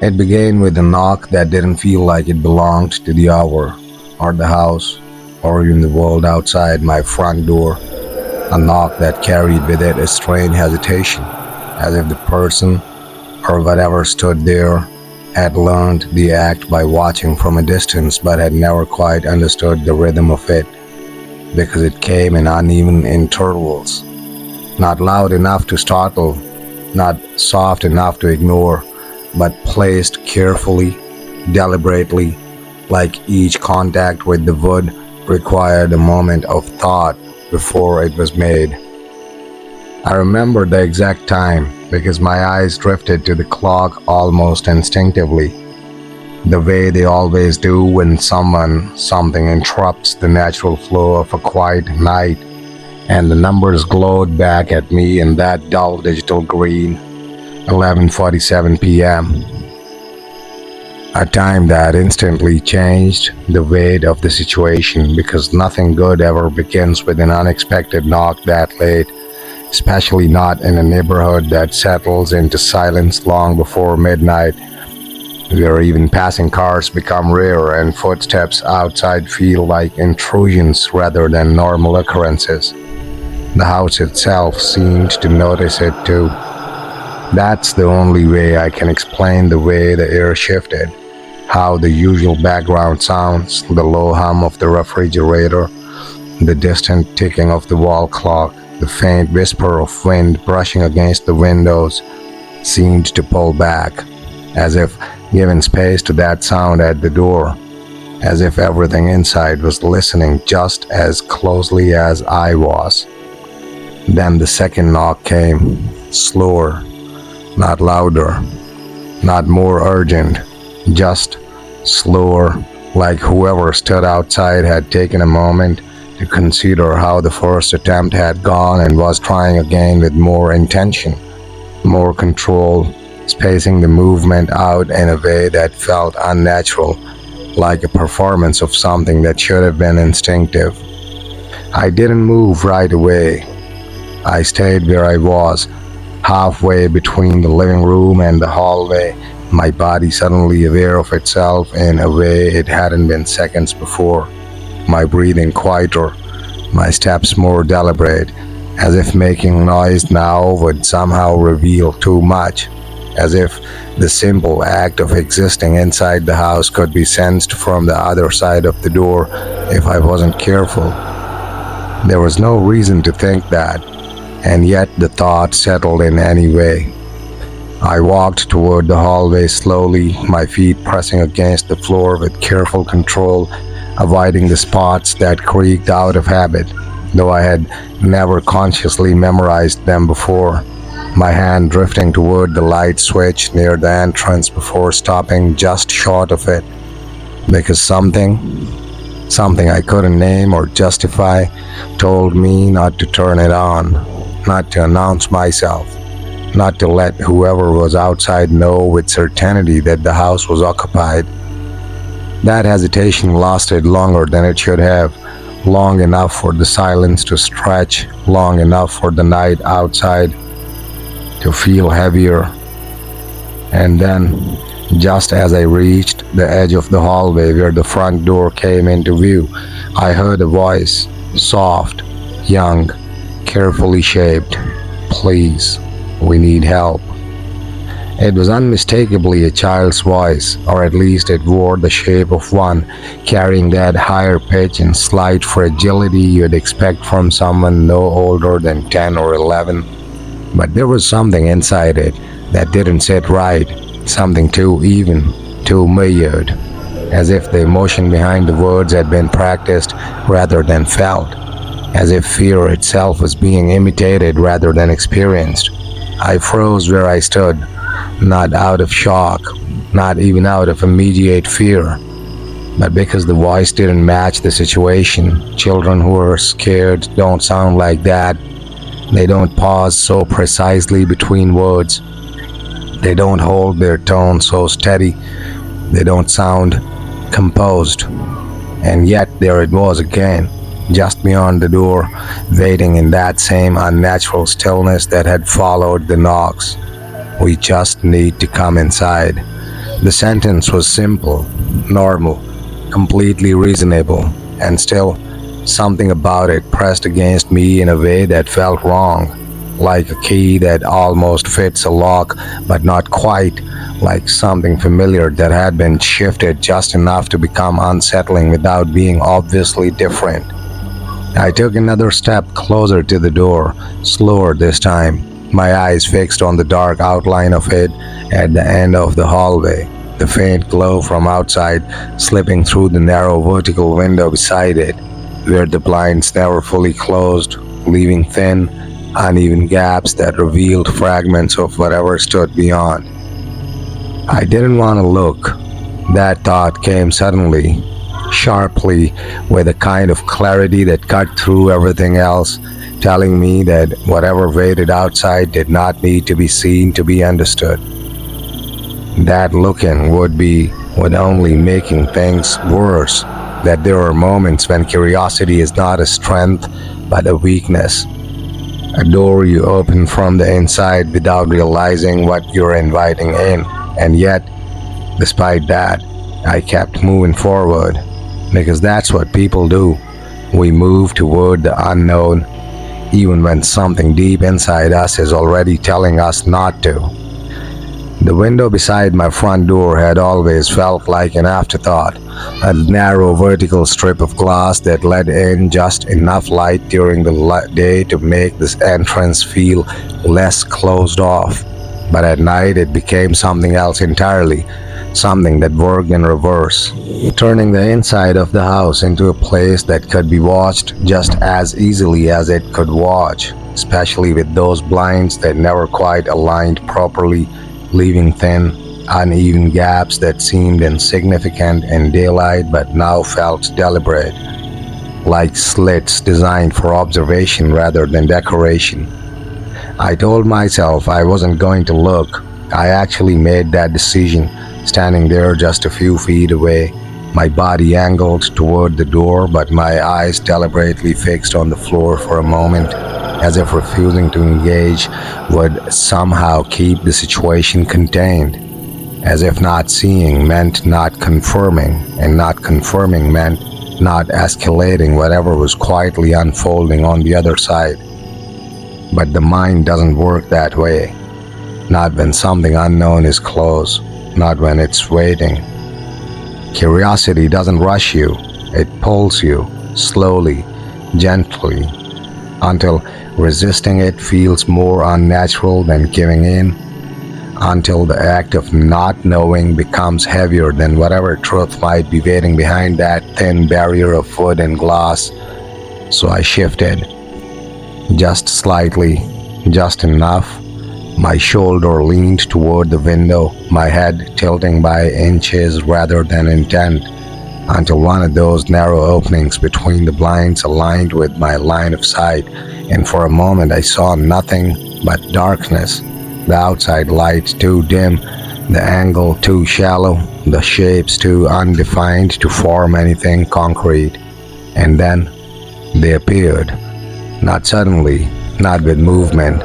It began with a knock that didn't feel like it belonged to the hour, or the house, or even the world outside my front door. A knock that carried with it a strange hesitation, as if the person, or whatever stood there, had learned the act by watching from a distance but had never quite understood the rhythm of it, because it came in uneven intervals, not loud enough to startle, not soft enough to ignore, but placed carefully, deliberately, like each contact with the wood required a moment of thought before it was made. I remember the exact time because my eyes drifted to the clock almost instinctively, the way they always do when something interrupts the natural flow of a quiet night, and the numbers glowed back at me in that dull digital green. 11:47 p.m. A time that instantly changed the weight of the situation, because nothing good ever begins with an unexpected knock that late, especially not in a neighborhood that settles into silence long before midnight, where even passing cars become rare and footsteps outside feel like intrusions rather than normal occurrences. The house itself seemed to notice it too. That's the only way I can explain the way the air shifted, how the usual background sounds, the low hum of the refrigerator, the distant ticking of the wall clock, the faint whisper of wind brushing against the windows, seemed to pull back, as if giving space to that sound at the door, as if everything inside was listening just as closely as I was. Then the second knock came, slower, not louder, not more urgent, just slower, like whoever stood outside had taken a moment to consider how the first attempt had gone and was trying again with more intention, more control, spacing the movement out in a way that felt unnatural, like a performance of something that should have been instinctive. I didn't move right away. I stayed where I was, halfway between the living room and the hallway, my body suddenly aware of itself in a way it hadn't been seconds before, my breathing quieter, my steps more deliberate, as if making noise now would somehow reveal too much, as if the simple act of existing inside the house could be sensed from the other side of the door if I wasn't careful. There was no reason to think that, and yet the thought settled in anyway. I walked toward the hallway slowly, my feet pressing against the floor with careful control, avoiding the spots that creaked out of habit, though I had never consciously memorized them before, my hand drifting toward the light switch near the entrance before stopping just short of it, because something I couldn't name or justify, told me not to turn it on, not to announce myself, not to let whoever was outside know with certainty that the house was occupied. That hesitation lasted longer than it should have, long enough for the silence to stretch, long enough for the night outside to feel heavier. And then, just as I reached the edge of the hallway where the front door came into view, I heard a voice, soft, young, carefully shaped. "Please, we need help." It was unmistakably a child's voice, or at least it wore the shape of one, carrying that higher pitch and slight fragility you'd expect from someone no older than 10 or 11. But there was something inside it that didn't sit right, something too even, too measured, as if the emotion behind the words had been practiced rather than felt, as if fear itself was being imitated rather than experienced. I froze where I stood, not out of shock, not even out of immediate fear, but because the voice didn't match the situation. Children who are scared don't sound like that. They don't pause so precisely between words. They don't hold their tone so steady. They don't sound composed. And yet there it was again, just beyond the door, waiting in that same unnatural stillness that had followed the knocks. "We just need to come inside." The sentence was simple, normal, completely reasonable, and still, something about it pressed against me in a way that felt wrong, like a key that almost fits a lock but not quite, like something familiar that had been shifted just enough to become unsettling without being obviously different. I took another step closer to the door, slower this time, my eyes fixed on the dark outline of it at the end of the hallway, the faint glow from outside slipping through the narrow vertical window beside it, where the blinds never fully closed, leaving thin, uneven gaps that revealed fragments of whatever stood beyond. I didn't want to look. That thought came suddenly, sharply, with a kind of clarity that cut through everything else, telling me that whatever waited outside did not need to be seen to be understood. That looking would only making things worse, that there are moments when curiosity is not a strength but a weakness. A door you open from the inside without realizing what you're inviting in, and yet, despite that, I kept moving forward, because that's what people do. We move toward the unknown, even when something deep inside us is already telling us not to. The window beside my front door had always felt like an afterthought, a narrow vertical strip of glass that let in just enough light during the day to make this entrance feel less closed off. But at night it became something else entirely, something that worked in reverse, turning the inside of the house into a place that could be watched just as easily as it could watch, especially with those blinds that never quite aligned properly, leaving thin, uneven gaps that seemed insignificant in daylight but now felt deliberate, like slits designed for observation rather than decoration. I told myself I wasn't going to look. I actually made that decision, standing there just a few feet away, my body angled toward the door but my eyes deliberately fixed on the floor for a moment, as if refusing to engage would somehow keep the situation contained, as if not seeing meant not confirming, and not confirming meant not escalating whatever was quietly unfolding on the other side. But the mind doesn't work that way, not when something unknown is close, not when it's waiting. Curiosity doesn't rush you, it pulls you, slowly, gently, until resisting it feels more unnatural than giving in, until the act of not knowing becomes heavier than whatever truth might be waiting behind that thin barrier of wood and glass. So I shifted, just slightly, just enough. My shoulder leaned toward the window, my head tilting by inches rather than intent, until one of those narrow openings between the blinds aligned with my line of sight, and for a moment I saw nothing but darkness, the outside light too dim, the angle too shallow, the shapes too undefined to form anything concrete. And then they appeared, not suddenly, not with movement,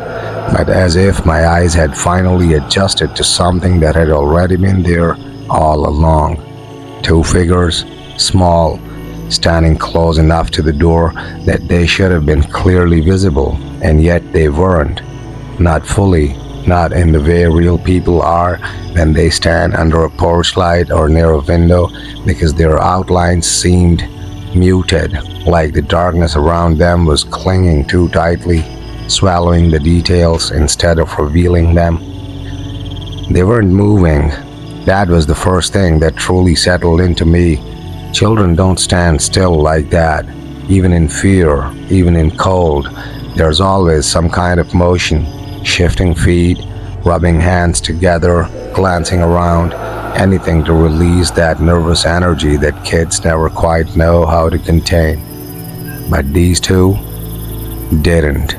but as if my eyes had finally adjusted to something that had already been there all along. Two figures, small, standing close enough to the door that they should have been clearly visible, and yet they weren't. Not fully, not in the way real people are when they stand under a porch light or near a window, because their outlines seemed muted, like the darkness around them was clinging too tightly, swallowing the details instead of revealing them. They weren't moving. That was the first thing that truly settled into me. Children don't stand still like that. Even in fear, even in cold, there's always some kind of motion, shifting feet, rubbing hands together, glancing around, anything to release that nervous energy that kids never quite know how to contain. But these two didn't.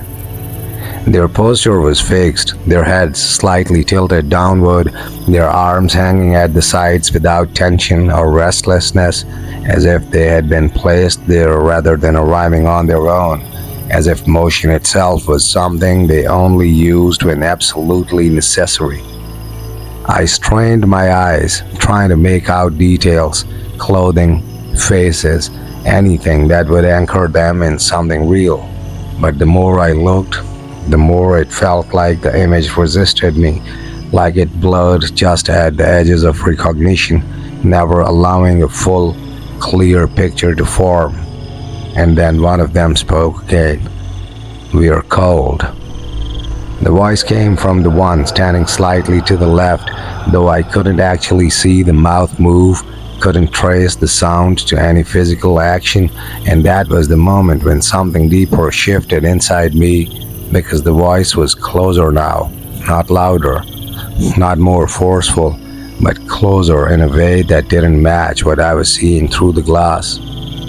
Their posture was fixed, their heads slightly tilted downward, their arms hanging at the sides without tension or restlessness, as if they had been placed there rather than arriving on their own, as if motion itself was something they only used when absolutely necessary. I strained my eyes, trying to make out details, clothing, faces, anything that would anchor them in something real. But the more I looked, the more it felt like the image resisted me, like it blurred just at the edges of recognition, never allowing a full, clear picture to form. And then one of them spoke again. "We're cold." The voice came from the one standing slightly to the left, though I couldn't actually see the mouth move, couldn't trace the sound to any physical action, and that was the moment when something deeper shifted inside me, because the voice was closer now, not louder, not more forceful, but closer in a way that didn't match what I was seeing through the glass.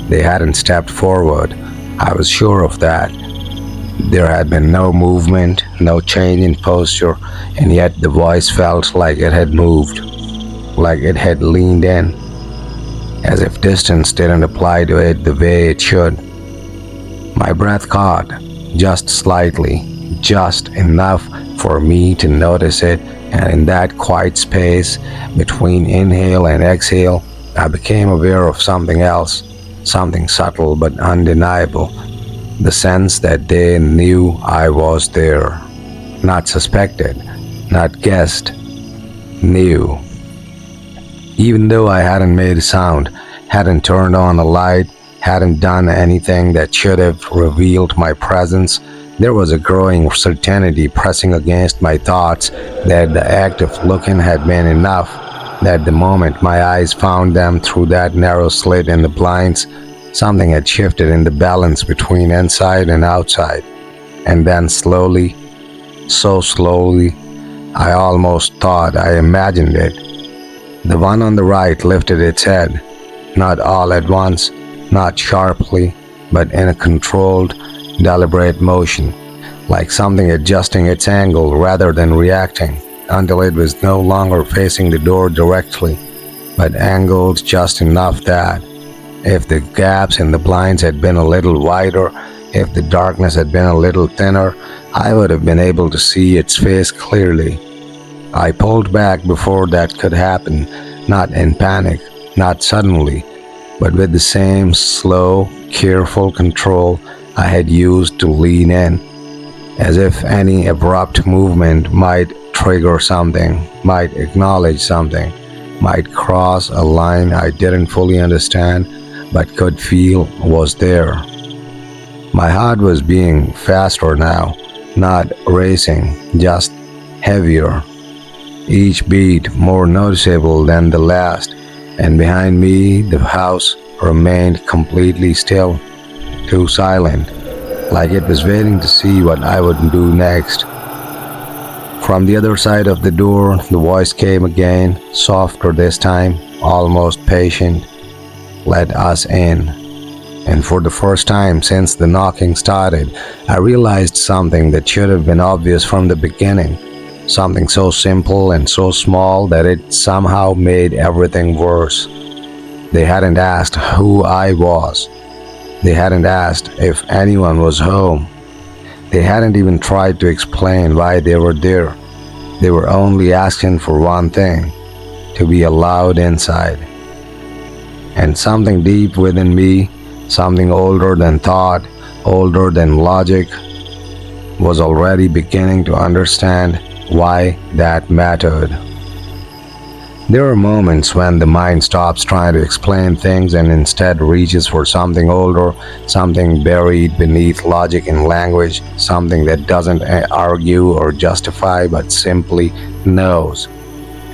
They hadn't stepped forward. I was sure of that. There had been no movement, no change in posture, and yet the voice felt like it had moved, like it had leaned in, as if distance didn't apply to it the way it should. My breath caught, just slightly, just enough for me to notice it, and in that quiet space between inhale and exhale, I became aware of something else, something subtle but undeniable. The sense that they knew I was there. Not suspected, not guessed, knew. Even though I hadn't made a sound, hadn't turned on a light, hadn't done anything that should have revealed my presence, there was a growing certainty pressing against my thoughts that the act of looking had been enough, that the moment my eyes found them through that narrow slit in the blinds, something had shifted in the balance between inside and outside. And then slowly, so slowly, I almost thought I imagined it. The one on the right lifted its head, not all at once, not sharply, but in a controlled, deliberate motion, like something adjusting its angle rather than reacting, until it was no longer facing the door directly, but angled just enough that, if the gaps in the blinds had been a little wider, if the darkness had been a little thinner, I would have been able to see its face clearly. I pulled back before that could happen, not in panic, not suddenly, but with the same slow, careful control I had used to lean in, as if any abrupt movement might trigger something, might acknowledge something, might cross a line I didn't fully understand but could feel was there. My heart was beating faster now, not racing, just heavier, each beat more noticeable than the last, and behind me the house remained completely still, too silent, like it was waiting to see what I would do next. From the other side of the door, the voice came again, softer this time, almost patient. "Let us in." And for the first time since the knocking started, I realized something that should have been obvious from the beginning. Something so simple and so small that it somehow made everything worse. They hadn't asked who I was. They hadn't asked if anyone was home. They hadn't even tried to explain why they were there. They were only asking for one thing: to be allowed inside. And something deep within me, something older than thought, older than logic, was already beginning to understand why that mattered. There are moments when the mind stops trying to explain things and instead reaches for something older, something buried beneath logic and language, something that doesn't argue or justify but simply knows.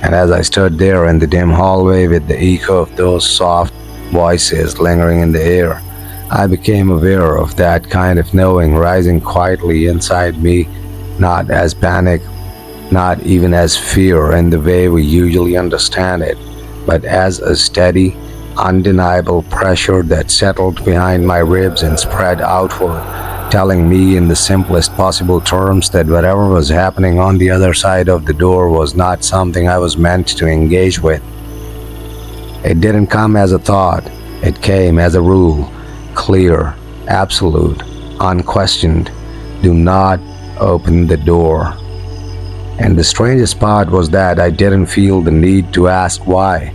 And as I stood there in the dim hallway with the echo of those soft voices lingering in the air, I became aware of that kind of knowing rising quietly inside me, not as panic, not even as fear in the way we usually understand it, but as a steady, undeniable pressure that settled behind my ribs and spread outward, telling me in the simplest possible terms that whatever was happening on the other side of the door was not something I was meant to engage with. It didn't come as a thought, it came as a rule, clear, absolute, unquestioned. Do not open the door. And the strangest part was that I didn't feel the need to ask why.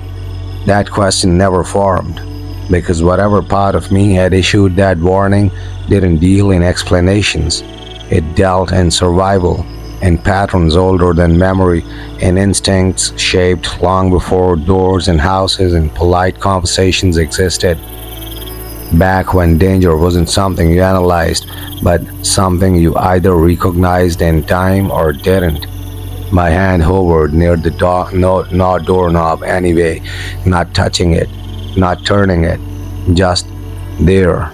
That question never formed, because whatever part of me had issued that warning didn't deal in explanations. It dealt in survival, in patterns older than memory, in instincts shaped long before doors and houses and polite conversations existed. Back when danger wasn't something you analyzed, but something you either recognized in time or didn't. My hand hovered near the doorknob anyway, not touching it, not turning it, just there,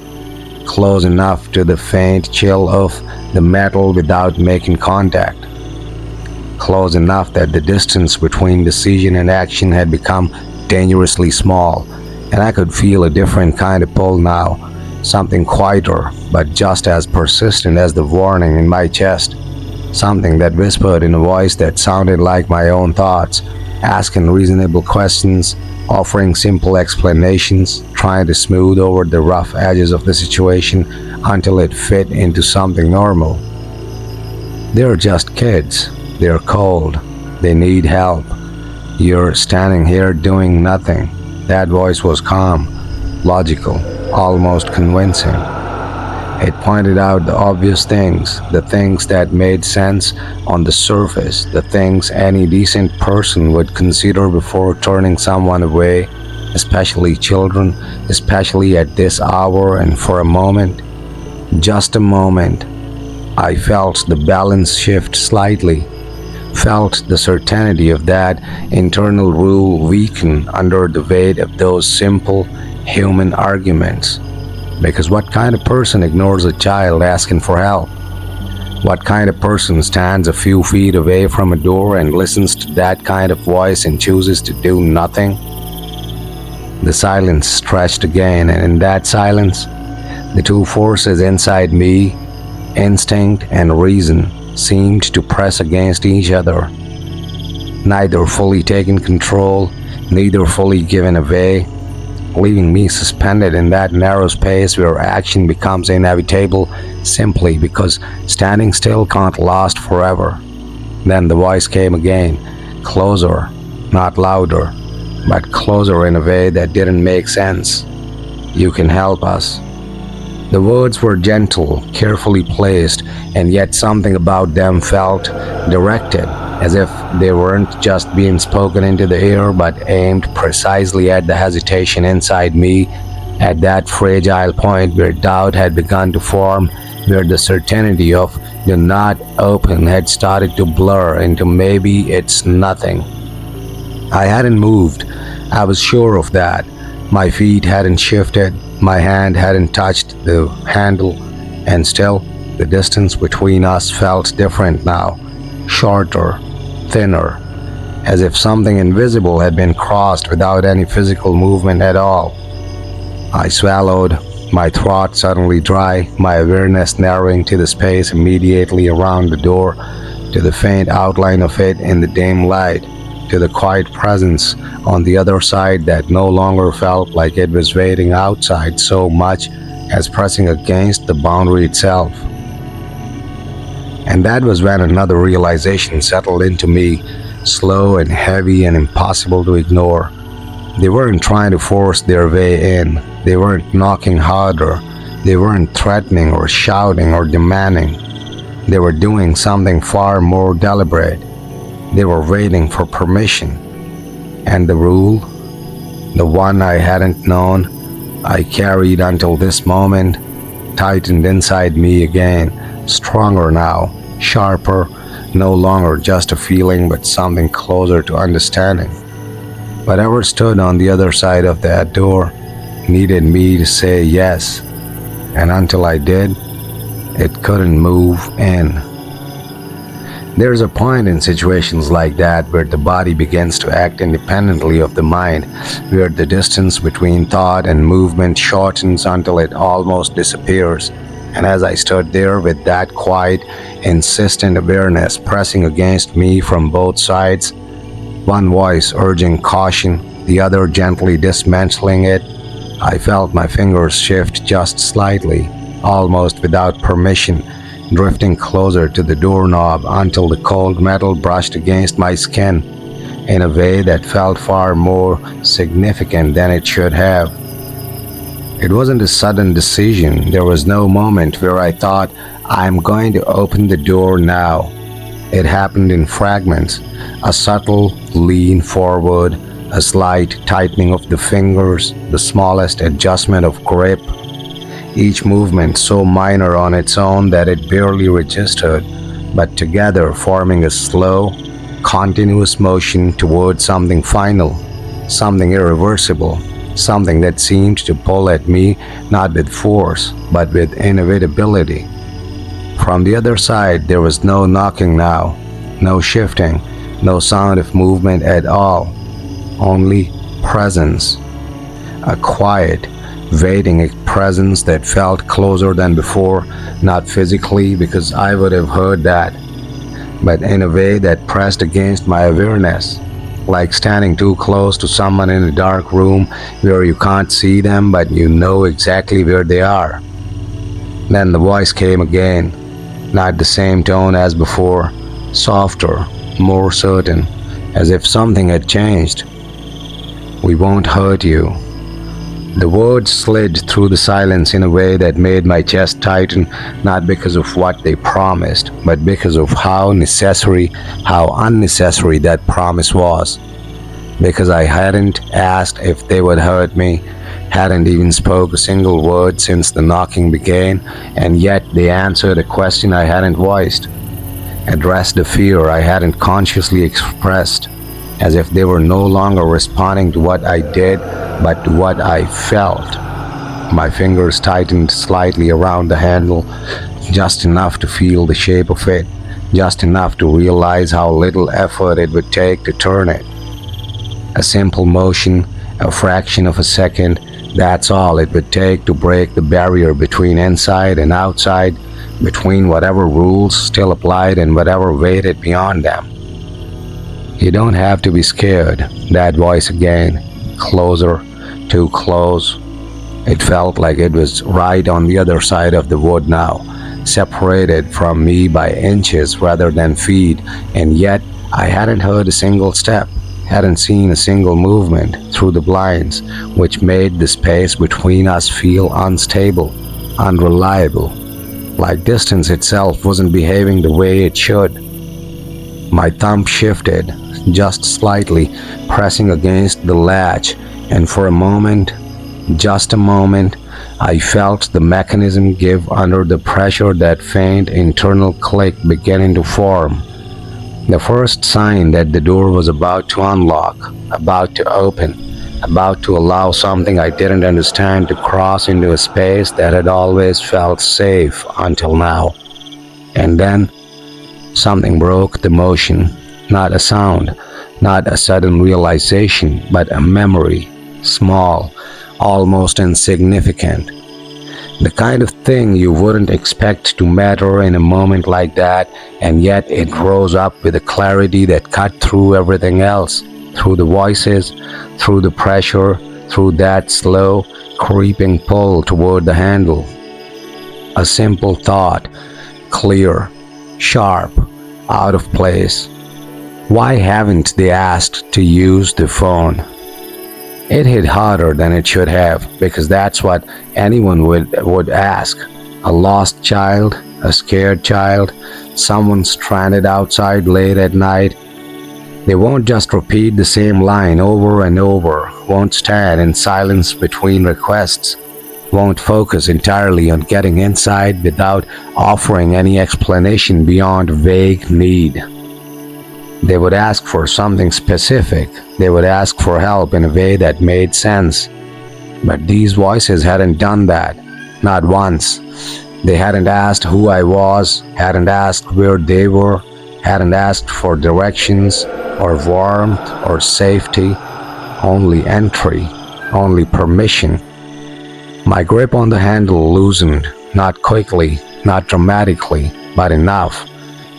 close enough to the faint chill of the metal without making contact. Close enough that the distance between decision and action had become dangerously small, and I could feel a different kind of pull now, something quieter, but just as persistent as the warning in my chest. Something that whispered in a voice that sounded like my own thoughts, asking reasonable questions, offering simple explanations, trying to smooth over the rough edges of the situation until it fit into something normal. They're just kids. They're cold. They need help. You're standing here doing nothing. That voice was calm, logical, almost convincing. It pointed out the obvious things, the things that made sense on the surface, the things any decent person would consider before turning someone away, especially children, especially at this hour. And for a moment, just a moment, I felt the balance shift slightly, felt the certainty of that internal rule weaken under the weight of those simple human arguments. Because what kind of person ignores a child asking for help? What kind of person stands a few feet away from a door and listens to that kind of voice and chooses to do nothing? The silence stretched again, and in that silence, the two forces inside me, instinct and reason, seemed to press against each other. Neither fully taking control, neither fully given away, leaving me suspended in that narrow space where action becomes inevitable simply because standing still can't last forever. Then the voice came again, closer, not louder, but closer in a way that didn't make sense. You can help us. The words were gentle, carefully placed, and yet something about them felt directed, as if they weren't just being spoken into the air but aimed precisely at the hesitation inside me, at that fragile point where doubt had begun to form, where the certainty of the not open had started to blur into maybe it's nothing. I hadn't moved. I was sure of that. My feet hadn't shifted. My hand hadn't touched the handle, and still, the distance between us felt different now, shorter, thinner, as if something invisible had been crossed without any physical movement at all. I swallowed, my throat suddenly dry, my awareness narrowing to the space immediately around the door, to the faint outline of it in the dim light, to the quiet presence on the other side that no longer felt like it was waiting outside so much as pressing against the boundary itself. And that was when another realization settled into me, slow and heavy and impossible to ignore. They weren't trying to force their way in. They weren't knocking harder. They weren't threatening or shouting or demanding. They were doing something far more deliberate. They were waiting for permission. And the rule, the one I hadn't known, I carried until this moment, tightened inside me again, stronger now, sharper, no longer just a feeling but something closer to understanding. Whatever stood on the other side of that door needed me to say yes, and until I did, it couldn't move in. There's a point in situations like that where the body begins to act independently of the mind, where the distance between thought and movement shortens until it almost disappears. And as I stood there with that quiet, insistent awareness pressing against me from both sides, one voice urging caution, the other gently dismantling it, I felt my fingers shift just slightly, almost without permission, drifting closer to the doorknob until the cold metal brushed against my skin in a way that felt far more significant than it should have. It wasn't a sudden decision. There was no moment where I thought, I'm going to open the door now. It happened in fragments, a subtle lean forward, a slight tightening of the fingers, the smallest adjustment of grip, each movement so minor on its own that it barely registered, but together forming a slow, continuous motion towards something final, something irreversible, something that seemed to pull at me not with force, but with inevitability. From the other side, there was no knocking now, no shifting, no sound of movement at all, only presence. A quiet, waiting presence that felt closer than before, not physically because I would have heard that, but in a way that pressed against my awareness, like standing too close to someone in a dark room where you can't see them but you know exactly where they are. Then the voice came again, not the same tone as before, softer, more certain, as if something had changed. We won't hurt you. The words slid through the silence in a way that made my chest tighten, not because of what they promised, but because of how necessary, how unnecessary that promise was. Because I hadn't asked if they would hurt me, hadn't even spoke a single word since the knocking began, and yet they answered a question I hadn't voiced, addressed the fear I hadn't consciously expressed, as if they were no longer responding to what I did, but to what I felt. My fingers tightened slightly around the handle, just enough to feel the shape of it, just enough to realize how little effort it would take to turn it. A simple motion, a fraction of a second, that's all it would take to break the barrier between inside and outside, between whatever rules still applied and whatever waited beyond them. You don't have to be scared, that voice again, closer, too close. It felt like it was right on the other side of the wood now, separated from me by inches rather than feet, and yet I hadn't heard a single step, hadn't seen a single movement through the blinds, which made the space between us feel unstable, unreliable, like distance itself wasn't behaving the way it should. My thumb shifted, just slightly, pressing against the latch, and for a moment, just a moment, I felt the mechanism give under the pressure, that faint internal click beginning to form. The first sign that the door was about to unlock, about to open, about to allow something I didn't understand to cross into a space that had always felt safe until now. And then, something broke the motion, not a sound, not a sudden realization, but a memory, small, almost insignificant. The kind of thing you wouldn't expect to matter in a moment like that, and yet it rose up with a clarity that cut through everything else, through the voices, through the pressure, through that slow, creeping pull toward the handle. A simple thought, clear, sharp, out of place. Why haven't they asked to use the phone? It hit harder than it should have, because that's what anyone would ask. A lost child, a scared child, someone stranded outside late at night. They won't just repeat the same line over and over, won't stand in silence between requests, won't focus entirely on getting inside without offering any explanation beyond vague need. They would ask for something specific. They would ask for help in a way that made sense. But these voices hadn't done that, not once. They hadn't asked who I was, hadn't asked where they were, hadn't asked for directions or warmth or safety, only entry, only permission. My grip on the handle loosened, not quickly, not dramatically, but enough.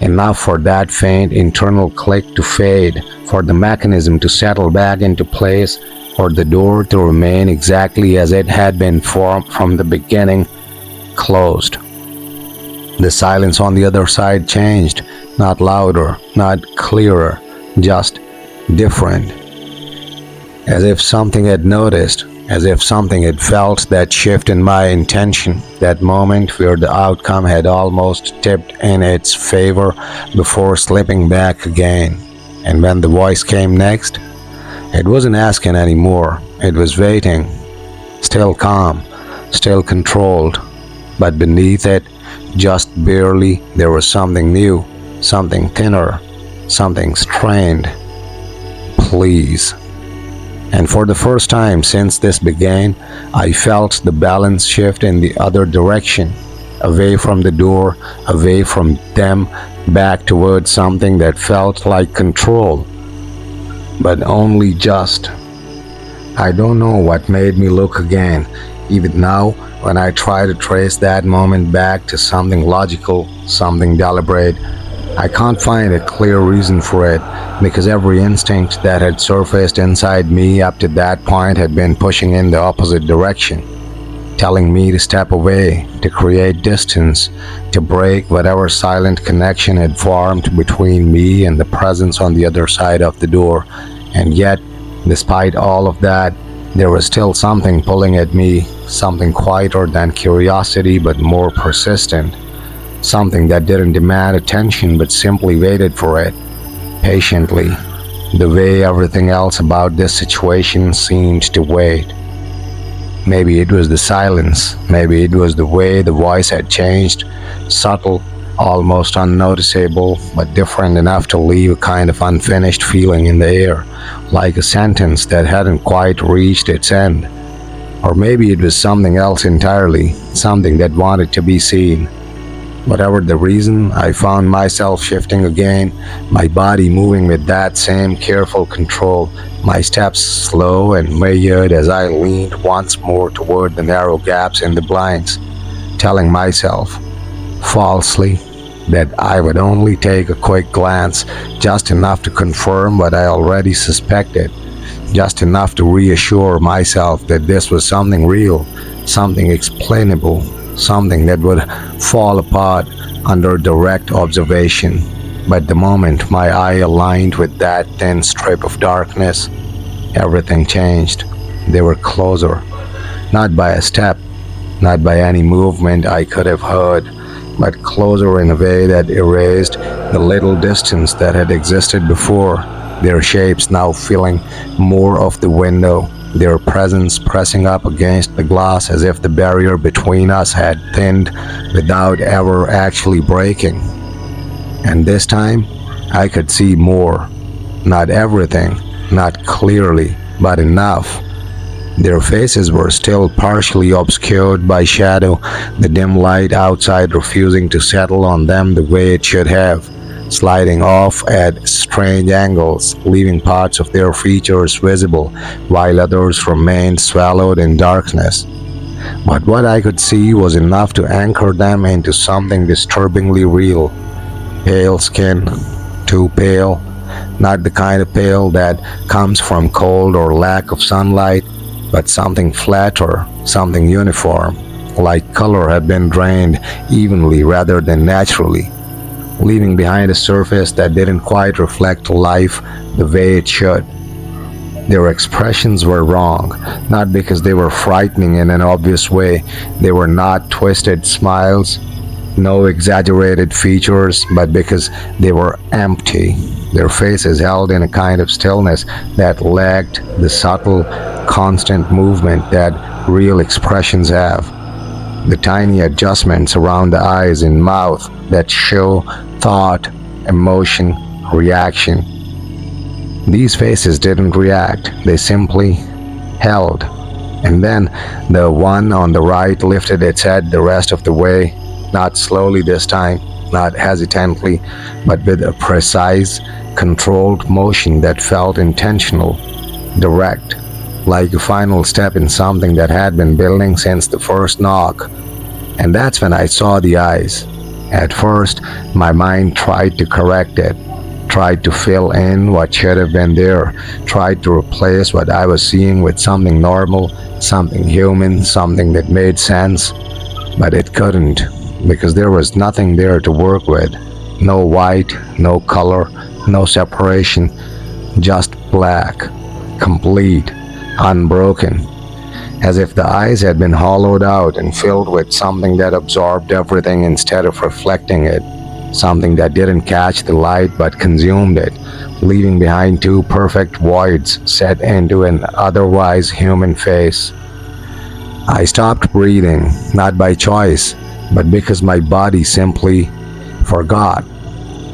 Enough for that faint internal click to fade, for the mechanism to settle back into place, for the door to remain exactly as it had been formed from the beginning, closed. The silence on the other side changed, not louder, not clearer, just different. As if something had noticed, as if something had felt that shift in my intention, that moment where the outcome had almost tipped in its favor before slipping back again. And when the voice came next, it wasn't asking anymore, it was waiting, still calm, still controlled, but beneath it, just barely, there was something new, something thinner, something strained. Please. And for the first time since this began, I felt the balance shift in the other direction, away from the door, away from them, back towards something that felt like control, but only just. I don't know what made me look again, even now when I try to trace that moment back to something logical, something deliberate. I can't find a clear reason for it, because every instinct that had surfaced inside me up to that point had been pushing in the opposite direction, telling me to step away, to create distance, to break whatever silent connection had formed between me and the presence on the other side of the door. And yet, despite all of that, there was still something pulling at me, something quieter than curiosity but more persistent. Something that didn't demand attention but simply waited for it, patiently, the way everything else about this situation seemed to wait. Maybe it was the silence, maybe it was the way the voice had changed, subtle, almost unnoticeable, but different enough to leave a kind of unfinished feeling in the air, like a sentence that hadn't quite reached its end. Or maybe it was something else entirely, something that wanted to be seen. Whatever the reason, I found myself shifting again, my body moving with that same careful control, my steps slow and measured as I leaned once more toward the narrow gaps in the blinds, telling myself, falsely, that I would only take a quick glance, just enough to confirm what I already suspected, just enough to reassure myself that this was something real, something explainable, something that would fall apart under direct observation. But the moment my eye aligned with that thin strip of darkness, everything changed. They were closer, not by a step, not by any movement I could have heard, but closer in a way that erased the little distance that had existed before, their shapes now filling more of the window, their presence pressing up against the glass as if the barrier between us had thinned without ever actually breaking. And this time, I could see more. Not everything, not clearly, but enough. Their faces were still partially obscured by shadow, the dim light outside refusing to settle on them the way it should have, sliding off at strange angles, leaving parts of their features visible, while others remained swallowed in darkness. But what I could see was enough to anchor them into something disturbingly real. Pale skin, too pale, not the kind of pale that comes from cold or lack of sunlight, but something flatter, something uniform, like color had been drained evenly rather than naturally, leaving behind a surface that didn't quite reflect life the way it should. Their expressions were wrong, not because they were frightening in an obvious way. They were not twisted smiles, no exaggerated features, but because they were empty. Their faces held in a kind of stillness that lacked the subtle, constant movement that real expressions have. The tiny adjustments around the eyes and mouth that show thought, emotion, reaction. These faces didn't react, they simply held. And then the one on the right lifted its head the rest of the way, not slowly this time, not hesitantly, but with a precise, controlled motion that felt intentional, direct, like a final step in something that had been building since the first knock. And that's when I saw the eyes. At first, my mind tried to correct it, tried to fill in what should have been there, tried to replace what I was seeing with something normal, something human, something that made sense. But it couldn't. because there was nothing there to work with. No white, no color, no separation, just black, complete, unbroken, as if the eyes had been hollowed out and filled with something that absorbed everything instead of reflecting it, something that didn't catch the light but consumed it, leaving behind two perfect voids set into an otherwise human face. I stopped breathing, not by choice, but because my body simply forgot.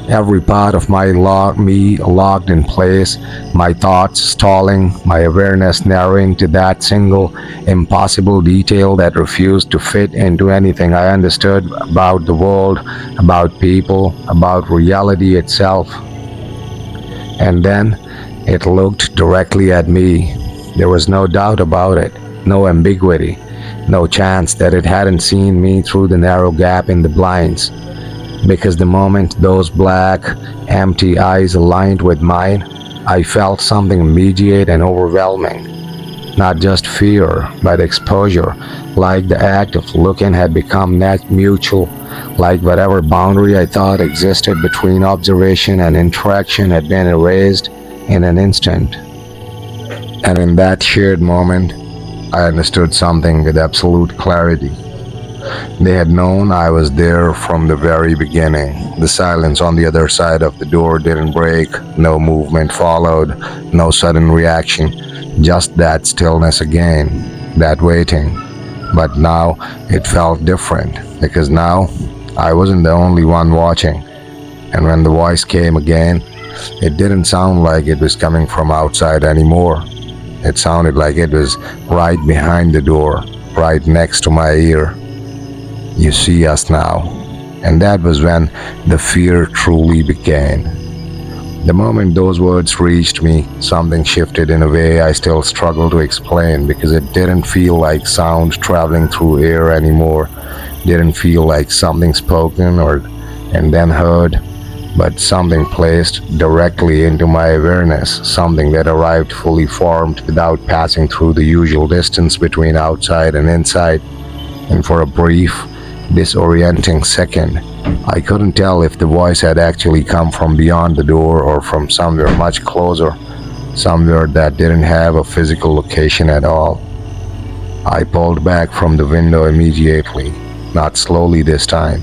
Every part of me locked in place, my thoughts stalling, my awareness narrowing to that single, impossible detail that refused to fit into anything I understood about the world, about people, about reality itself. And then it looked directly at me. There was no doubt about it, no ambiguity, no chance that it hadn't seen me through the narrow gap in the blinds. Because the moment those black, empty eyes aligned with mine, I felt something immediate and overwhelming. Not just fear, but exposure, like the act of looking had become net mutual, like whatever boundary I thought existed between observation and interaction had been erased in an instant. And in that shared moment, I understood something with absolute clarity. They had known I was there from the very beginning. The silence on the other side of the door didn't break, no movement followed, no sudden reaction, just that stillness again, that waiting. But now it felt different, because now I wasn't the only one watching. And when the voice came again, it didn't sound like it was coming from outside anymore. It sounded like it was right behind the door, right next to my ear. You see us now. And that was when the fear truly began. The moment those words reached me, something shifted in a way I still struggle to explain, because it didn't feel like sound traveling through air anymore. Didn't feel like something spoken or and then heard, but something placed directly into my awareness, something that arrived fully formed without passing through the usual distance between outside and inside. And for a brief, disorienting second, I couldn't tell if the voice had actually come from beyond the door or from somewhere much closer, somewhere that didn't have a physical location at all. I pulled back from the window immediately, not slowly this time,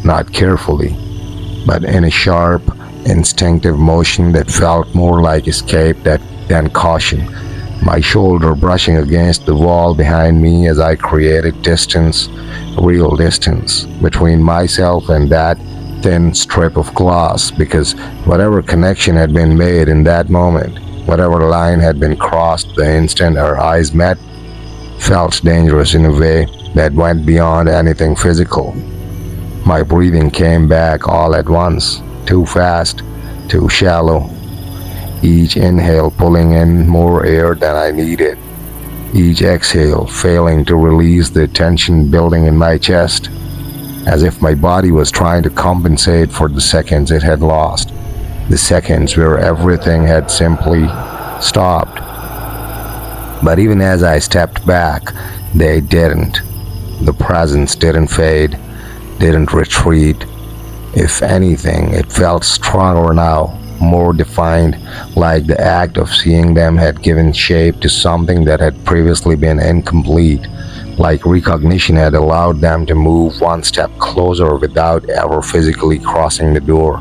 not carefully, but in a sharp, instinctive motion that felt more like escape than caution, my shoulder brushing against the wall behind me as I created distance, real distance, between myself and that thin strip of glass, because whatever connection had been made in that moment, whatever line had been crossed the instant our eyes met, felt dangerous in a way that went beyond anything physical. My breathing came back all at once, too fast, too shallow, each inhale pulling in more air than I needed, each exhale failing to release the tension building in my chest, as if my body was trying to compensate for the seconds it had lost, the seconds where everything had simply stopped. But even as I stepped back, they didn't. The presence didn't fade, didn't retreat. If anything, it felt stronger now, more defined, like the act of seeing them had given shape to something that had previously been incomplete, like recognition had allowed them to move one step closer without ever physically crossing the door.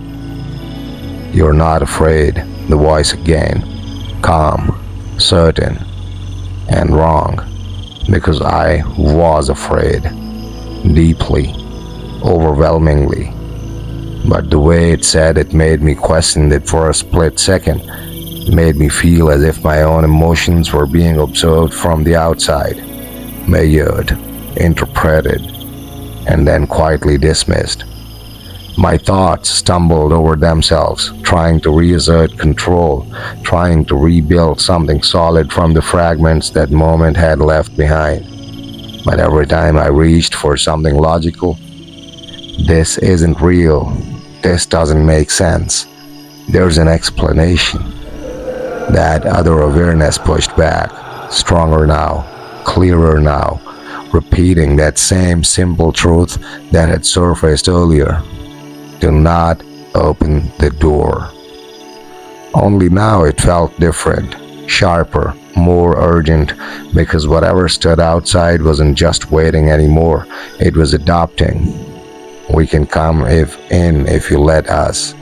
"You're not afraid," the voice again, calm, certain, and wrong, because I was afraid, deeply, overwhelmingly. But the way it said it made me question it for a split second, made me feel as if my own emotions were being observed from the outside, measured, interpreted, and then quietly dismissed. My thoughts stumbled over themselves, trying to reassert control, trying to rebuild something solid from the fragments that moment had left behind. But every time I reached for something logical, "This isn't real. This doesn't make sense. There's an explanation." That other awareness pushed back, stronger now, clearer now, repeating that same simple truth that had surfaced earlier. Do not open the door. Only now it felt different, sharper, more urgent, because whatever stood outside wasn't just waiting anymore, it was adopting. We can come if you let us.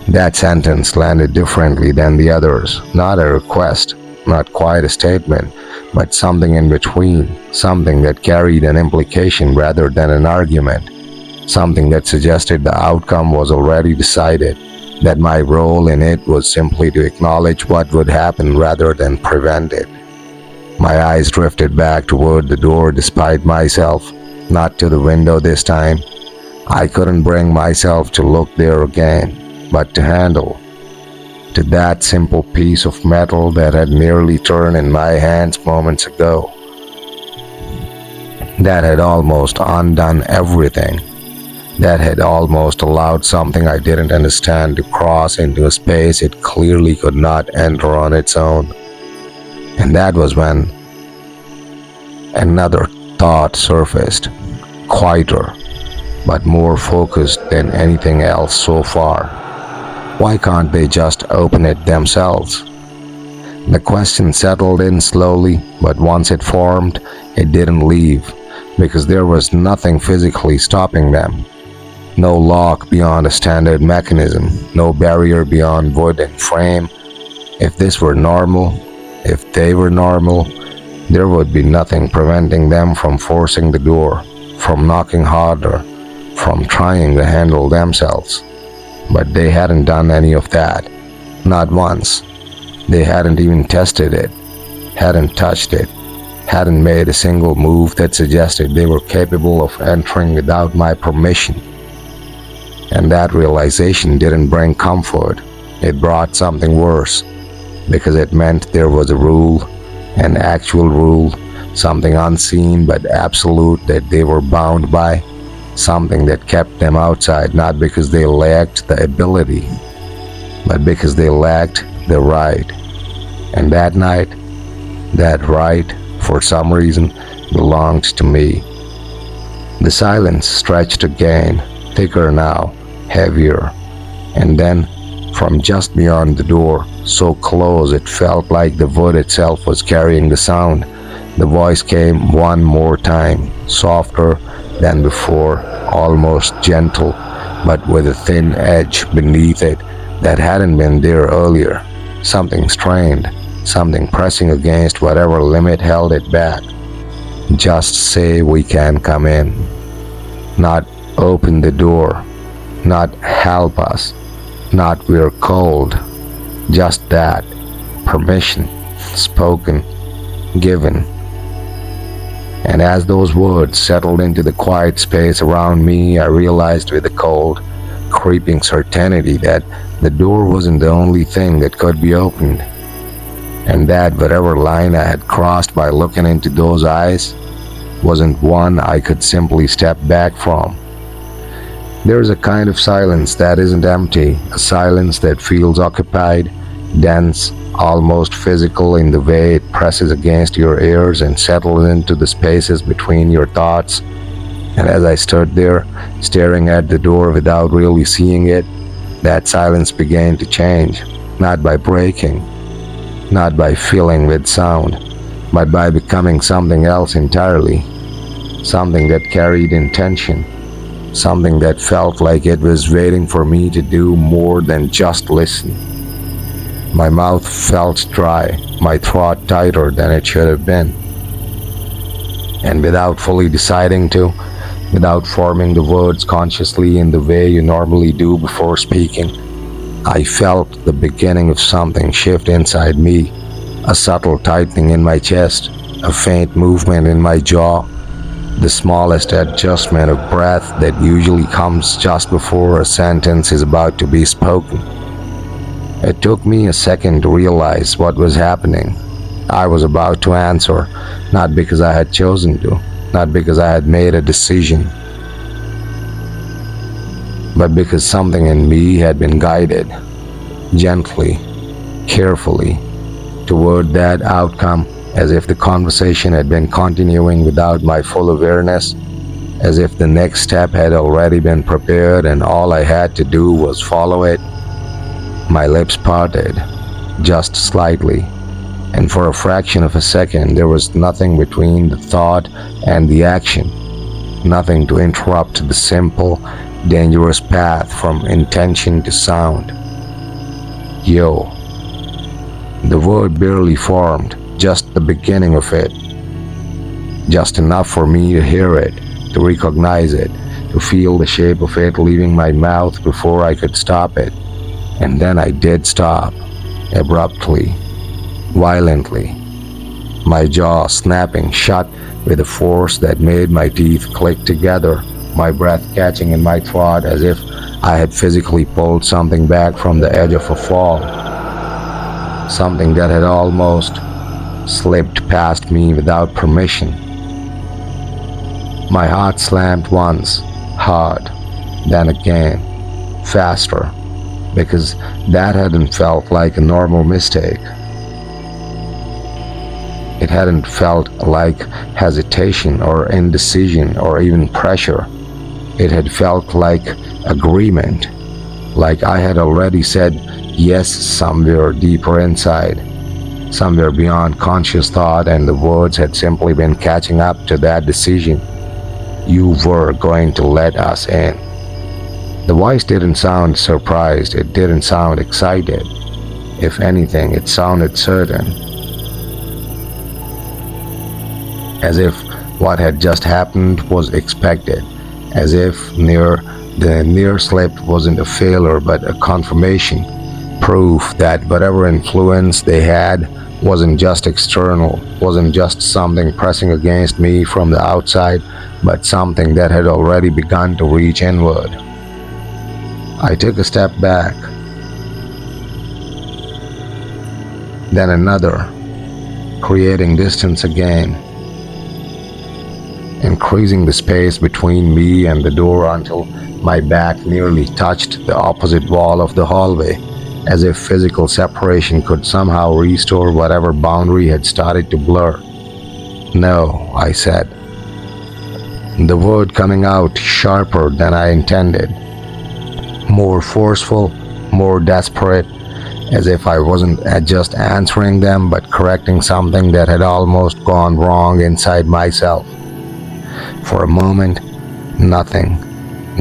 That sentence landed differently than the others, not a request, not quite a statement, but something in between, something that carried an implication rather than an argument, something that suggested the outcome was already decided, that my role in it was simply to acknowledge what would happen rather than prevent it. My eyes drifted back toward the door despite myself, not to the window this time. I couldn't bring myself to look there again, but to handle, to that simple piece of metal that had nearly turned in my hands moments ago, that had almost undone everything, that had almost allowed something I didn't understand to cross into a space it clearly could not enter on its own. And that was when another thought surfaced, quieter, but more focused than anything else so far. Why can't they just open it themselves? The question settled in slowly, but once it formed, it didn't leave, because there was nothing physically stopping them. No lock beyond a standard mechanism, no barrier beyond wood and frame. If this were normal, if they were normal, there would be nothing preventing them from forcing the door, from knocking harder, from trying to handle themselves. But they hadn't done any of that, not once. They hadn't even tested it, hadn't touched it, hadn't made a single move that suggested they were capable of entering without my permission. And that realization didn't bring comfort, it brought something worse, because it meant there was a rule, an actual rule, something unseen but absolute that they were bound by, something that kept them outside not because they lacked the ability, but because they lacked the right. And that night, that right, for some reason, belonged to me. The silence stretched again, thicker now, heavier, and then, from just beyond the door, so close it felt like the wood itself was carrying the sound, the voice came one more time, softer than before, almost gentle, but with a thin edge beneath it that hadn't been there earlier, something strained, something pressing against whatever limit held it back. Just say we can come in, not open the door, not help us, not we're cold, just that, permission, spoken, given. And as those words settled into the quiet space around me, I realized with a cold, creeping certainty that the door wasn't the only thing that could be opened, and that whatever line I had crossed by looking into those eyes wasn't one I could simply step back from. There's a kind of silence that isn't empty, a silence that feels occupied, dense, almost physical in the way it presses against your ears and settles into the spaces between your thoughts. And as I stood there, staring at the door without really seeing it, that silence began to change, not by breaking, not by filling with sound, but by becoming something else entirely, something that carried intention, something that felt like it was waiting for me to do more than just listen. My mouth felt dry, my throat tighter than it should have been. And without fully deciding to, without forming the words consciously in the way you normally do before speaking, I felt the beginning of something shift inside me, a subtle tightening in my chest, a faint movement in my jaw, the smallest adjustment of breath that usually comes just before a sentence is about to be spoken. It took me a second to realize what was happening. I was about to answer, not because I had chosen to, not because I had made a decision, but because something in me had been guided, gently, carefully, toward that outcome as if the conversation had been continuing without my full awareness, as if the next step had already been prepared and all I had to do was follow it. My lips parted, just slightly, and for a fraction of a second there was nothing between the thought and the action, nothing to interrupt the simple, dangerous path from intention to sound. Yo. The word barely formed, just the beginning of it. Just enough for me to hear it, to recognize it, to feel the shape of it leaving my mouth before I could stop it. And then I did stop, abruptly, violently, my jaw snapping shut with a force that made my teeth click together, my breath catching in my throat as if I had physically pulled something back from the edge of a fall, something that had almost slipped past me without permission. My heart slammed once, hard, then again, faster, because that hadn't felt like a normal mistake. It hadn't felt like hesitation or indecision or even pressure. It had felt like agreement, like I had already said yes somewhere deeper inside, somewhere beyond conscious thought, and the words had simply been catching up to that decision. You were going to let us in. The voice didn't sound surprised, it didn't sound excited. If anything, it sounded certain. As if what had just happened was expected, as if the near slip wasn't a failure but a confirmation, proof that whatever influence they had wasn't just external, wasn't just something pressing against me from the outside, but something that had already begun to reach inward. I took a step back, then another, creating distance again, increasing the space between me and the door until my back nearly touched the opposite wall of the hallway, as if physical separation could somehow restore whatever boundary had started to blur. No, I said, the word coming out sharper than I intended, more forceful, more desperate, as if I wasn't just answering them but correcting something that had almost gone wrong inside myself. For a moment, nothing,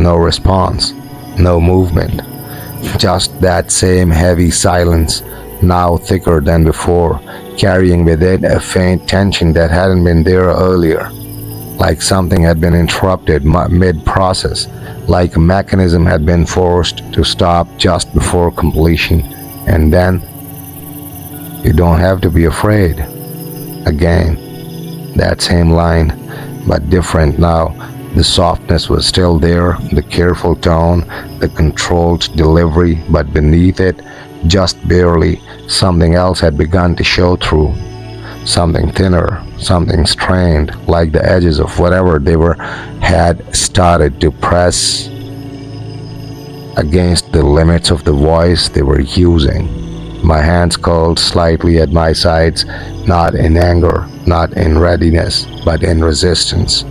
no response, no movement, just that same heavy silence, now thicker than before, carrying with it a faint tension that hadn't been there earlier, like something had been interrupted mid-process, like a mechanism had been forced to stop just before completion. And then, you don't have to be afraid. Again, that same line, but different now. The softness was still there, the careful tone, the controlled delivery, but beneath it, just barely, something else had begun to show through. Something thinner, something strained, like the edges of whatever they were had started to press against the limits of the voice they were using. My hands curled slightly at my sides, not in anger, not in readiness, but in resistance.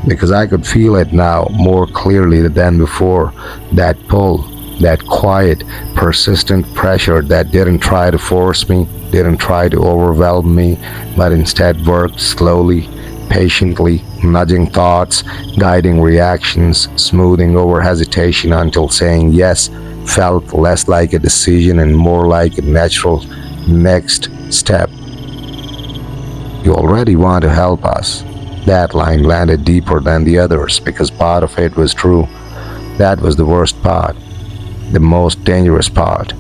Because I could feel it now more clearly than before, that pull, that quiet, persistent pressure that didn't try to force me, didn't try to overwhelm me, but instead worked slowly, patiently, nudging thoughts, guiding reactions, smoothing over hesitation until saying yes felt less like a decision and more like a natural next step. You already want to help us. That line landed deeper than the others because part of it was true. That was the worst part, the most dangerous part.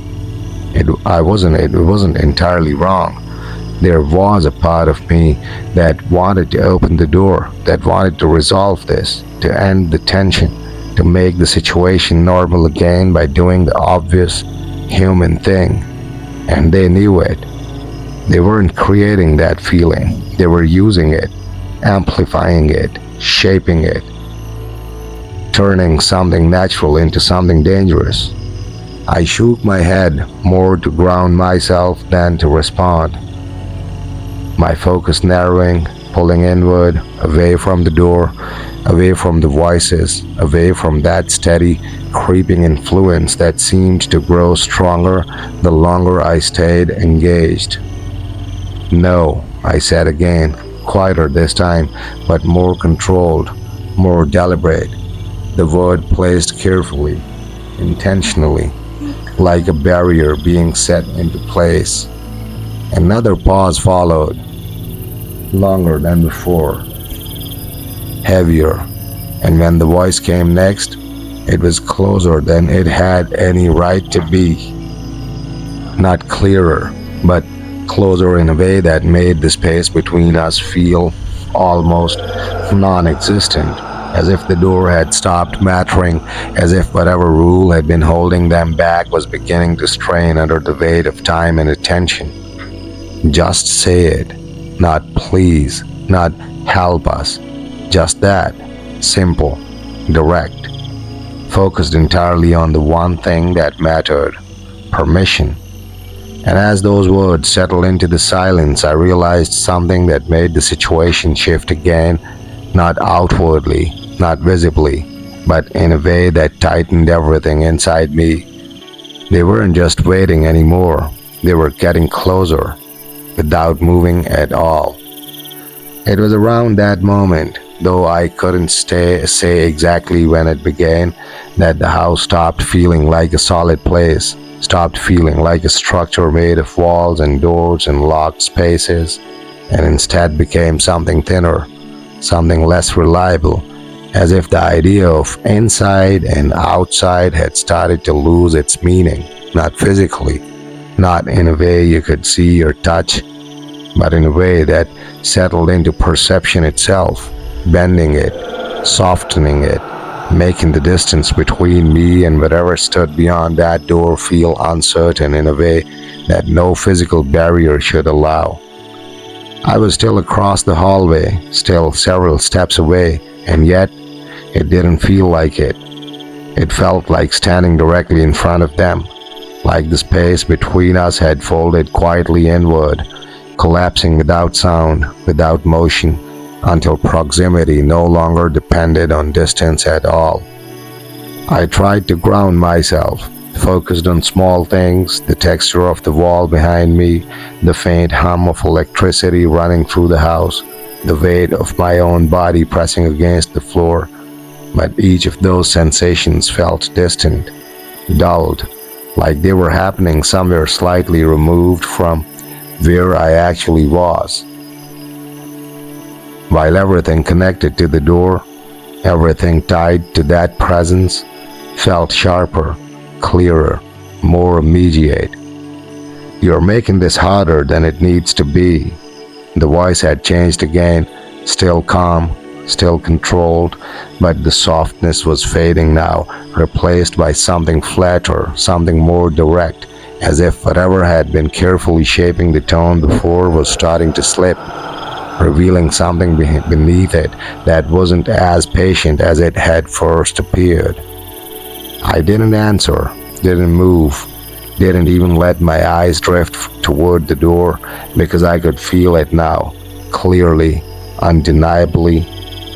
It wasn't entirely wrong. There was a part of me that wanted to open the door, that wanted to resolve this, to end the tension, to make the situation normal again by doing the obvious human thing. And they knew it. They weren't creating that feeling. They were using it, amplifying it, shaping it, turning something natural into something dangerous. I shook my head more to ground myself than to respond. my focus narrowing, pulling inward, away from the door, away from the voices, away from that steady, creeping influence that seemed to grow stronger the longer I stayed engaged. No, I said again, quieter this time, but more controlled, more deliberate, the word placed carefully, intentionally, like a barrier being set into place. Another pause followed, longer than before, heavier, and when the voice came next, it was closer than it had any right to be. Not clearer, but closer in a way that made the space between us feel almost non-existent, as if the door had stopped mattering, as if whatever rule had been holding them back was beginning to strain under the weight of time and attention. Just say it, not please, not help us, just that, simple, direct, focused entirely on the one thing that mattered, permission. And as those words settled into the silence, I realized something that made the situation shift again, not outwardly, not visibly, but in a way that tightened everything inside me. They weren't just waiting anymore, they were getting closer, without moving at all. It was around that moment, though I couldn't say exactly when it began, that the house stopped feeling like a solid place, stopped feeling like a structure made of walls and doors and locked spaces, and instead became something thinner, something less reliable, as if the idea of inside and outside had started to lose its meaning, not physically, not in a way you could see or touch, but in a way that settled into perception itself, bending it, softening it, making the distance between me and whatever stood beyond that door feel uncertain in a way that no physical barrier should allow. I was still across the hallway, still several steps away, and yet it didn't feel like it. It felt like standing directly in front of them, like the space between us had folded quietly inward, collapsing without sound, without motion, until proximity no longer depended on distance at all. I tried to ground myself, focused on small things, the texture of the wall behind me, the faint hum of electricity running through the house, the weight of my own body pressing against the floor, but each of those sensations felt distant, dulled, like they were happening somewhere slightly removed from where I actually was. While everything connected to the door, everything tied to that presence, felt sharper, clearer, more immediate. "You're making this harder than it needs to be." The voice had changed again, still calm, still controlled, but the softness was fading now, replaced by something flatter, something more direct, as if whatever had been carefully shaping the tone before was starting to slip, revealing something beneath it that wasn't as patient as it had first appeared. I didn't answer, didn't move, didn't even let my eyes drift toward the door, because I could feel it now, clearly, undeniably,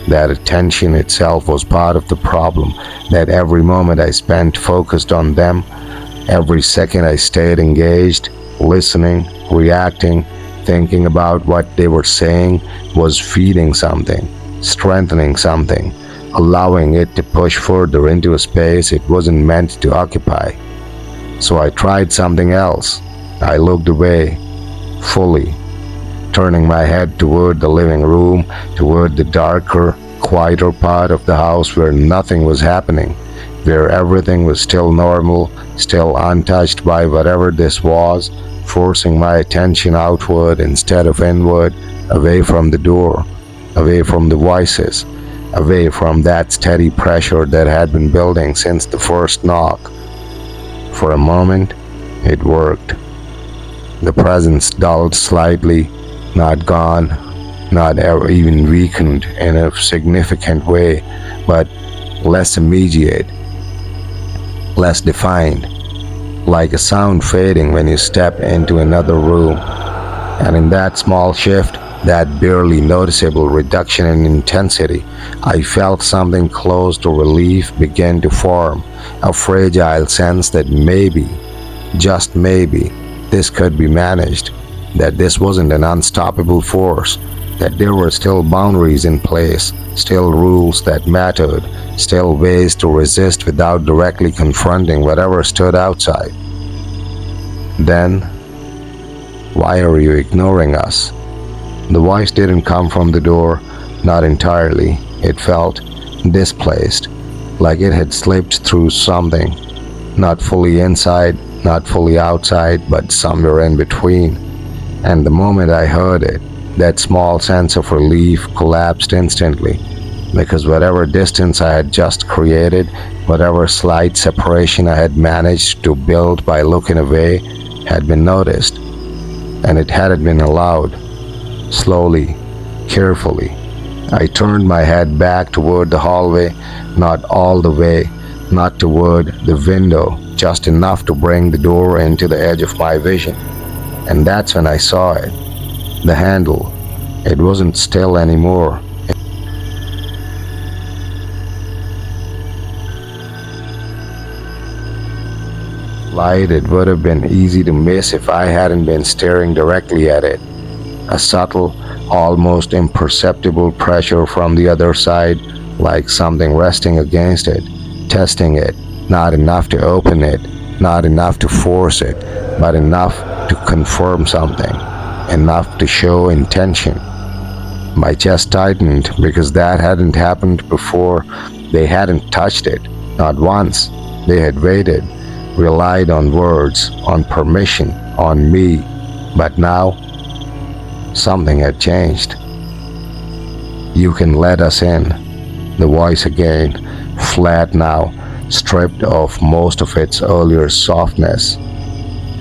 that attention itself was part of the problem, that every moment I spent focused on them, every second I stayed engaged, listening, reacting, thinking about what they were saying, was feeding something, strengthening something, allowing it to push further into a space it wasn't meant to occupy. So I tried something else. I looked away, fully, turning my head toward the living room, toward the darker, quieter part of the house where nothing was happening, where everything was still normal, still untouched by whatever this was, forcing my attention outward instead of inward, away from the door, away from the voices, away from that steady pressure that had been building since the first knock. For a moment, it worked. The presence dulled slightly, not gone, not even weakened in a significant way, but less immediate, less defined, like a sound fading when you step into another room. And in that small shift, that barely noticeable reduction in intensity, I felt something close to relief begin to form, a fragile sense that maybe, just maybe, this could be managed, that this wasn't an unstoppable force, that there were still boundaries in place, still rules that mattered, still ways to resist without directly confronting whatever stood outside. Then, why are you ignoring us? The voice didn't come from the door, not entirely. It felt displaced, like it had slipped through something, not fully inside, not fully outside, but somewhere in between. And the moment I heard it, that small sense of relief collapsed instantly, because whatever distance I had just created, whatever slight separation I had managed to build by looking away, had been noticed, and it hadn't been allowed. Slowly, carefully, I turned my head back toward the hallway, not all the way, not toward the window, just enough to bring the door into the edge of my vision. And that's when I saw it. The handle. It wasn't still anymore. Light, it would have been easy to miss if I hadn't been staring directly at it. A subtle, almost imperceptible pressure from the other side, like something resting against it, testing it, not enough to open it, not enough to force it, but enough to confirm something, enough to show intention. My chest tightened because that hadn't happened before. They hadn't touched it, not once. They had waited, relied on words, on permission, on me. But now, something had changed. You can let us in. The voice again, flat now, stripped of most of its earlier softness.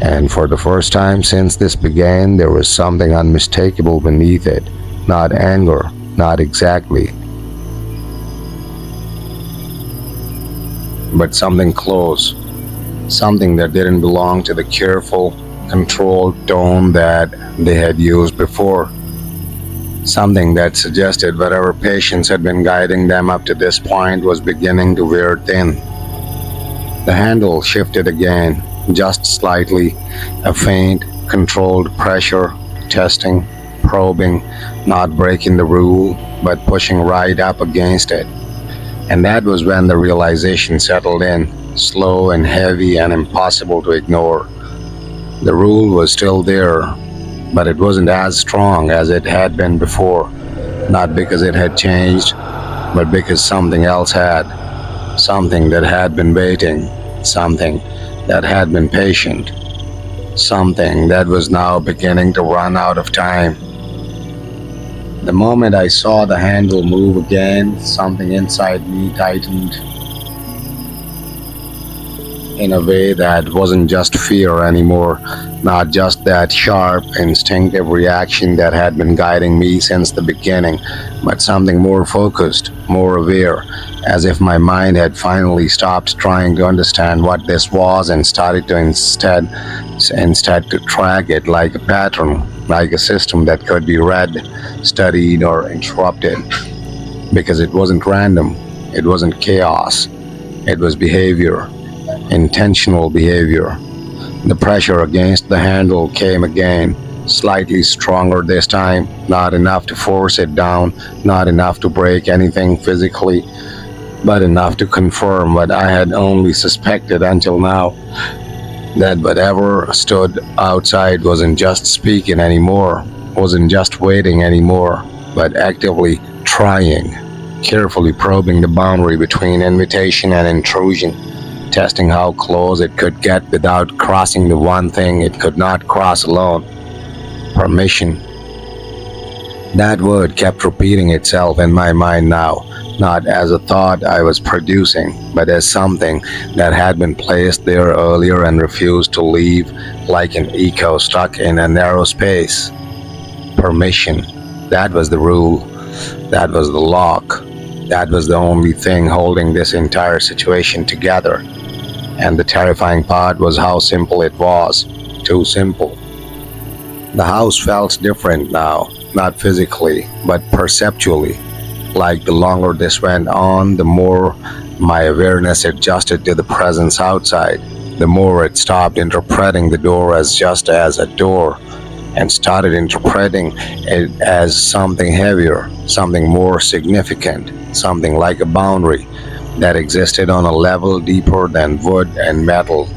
And for the first time since this began, there was something unmistakable beneath it. Not anger, not exactly, but something close. Something that didn't belong to the careful, controlled tone that they had used before. Something that suggested whatever patience had been guiding them up to this point was beginning to wear thin. The handle shifted again, just slightly, a faint, controlled pressure, testing, probing, not breaking the rule, but pushing right up against it. And that was when the realization settled in, slow and heavy and impossible to ignore. The rule was still there, but it wasn't as strong as it had been before, not because it had changed, but because something else had, something that had been waiting, something that had been patient, something that was now beginning to run out of time. The moment I saw the handle move again, something inside me tightened in a way that wasn't just fear anymore, not just that sharp, instinctive reaction that had been guiding me since the beginning, but something more focused, more aware, as if my mind had finally stopped trying to understand what this was and started to instead to track it like a pattern, like a system that could be read, studied, or interrupted. Because it wasn't random, it wasn't chaos, it was behavior, intentional behavior. The pressure against the handle came again, slightly stronger this time, not enough to force it down, not enough to break anything physically, but enough to confirm what I had only suspected until now, that whatever stood outside wasn't just speaking anymore, wasn't just waiting anymore, but actively trying, carefully probing the boundary between invitation and intrusion, testing how close it could get without crossing the one thing it could not cross alone: permission. That word kept repeating itself in my mind now, not as a thought I was producing, but as something that had been placed there earlier and refused to leave, like an echo stuck in a narrow space. Permission. That was the rule. That was the lock. That was the only thing holding this entire situation together. And the terrifying part was how simple it was. Too simple. The house felt different now, not physically, but perceptually. Like the longer this went on, the more my awareness adjusted to the presence outside, the more it stopped interpreting the door as just as a door and started interpreting it as something heavier, something more significant, something like a boundary that existed on a level deeper than wood and metal.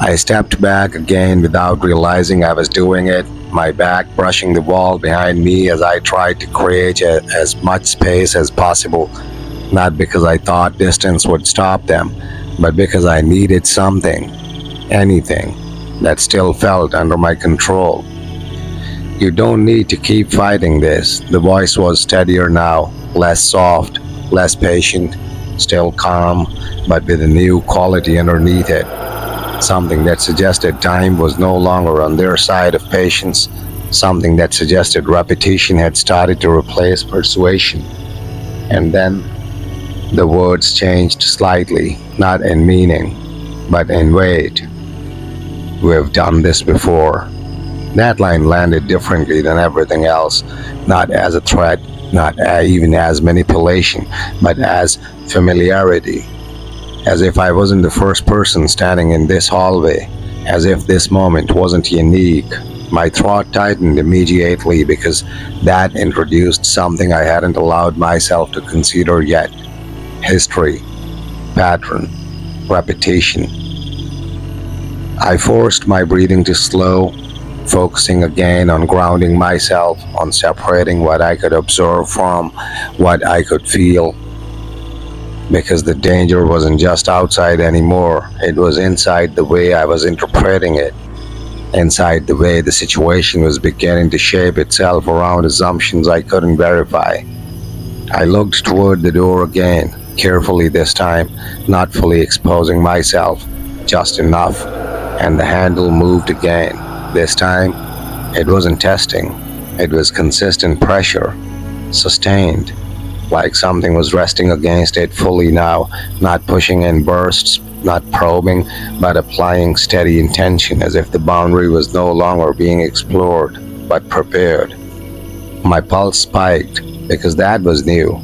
I stepped back again without realizing I was doing it, my back brushing the wall behind me as I tried to create as much space as possible, not because I thought distance would stop them, but because I needed something, anything, that still felt under my control. You don't need to keep fighting this. The voice was steadier now, less soft, less patient, still calm, but with a new quality underneath it. Something that suggested time was no longer on their side of patience, something that suggested repetition had started to replace persuasion. And then the words changed slightly, not in meaning, but in weight. We've done this before. That line landed differently than everything else, not as a threat, not even as manipulation, but as familiarity. As if I wasn't the first person standing in this hallway, as if this moment wasn't unique. My throat tightened immediately because that introduced something I hadn't allowed myself to consider yet: history, pattern, repetition. I forced my breathing to slow, focusing again on grounding myself, on separating what I could observe from what I could feel, because the danger wasn't just outside anymore, it was inside the way I was interpreting it, inside the way the situation was beginning to shape itself around assumptions I couldn't verify. I looked toward the door again, carefully this time, not fully exposing myself, just enough, and the handle moved again. This time, it wasn't testing, it was consistent pressure, sustained, like something was resting against it fully now, not pushing in bursts, not probing, but applying steady intention as if the boundary was no longer being explored, but prepared. My pulse spiked because that was new.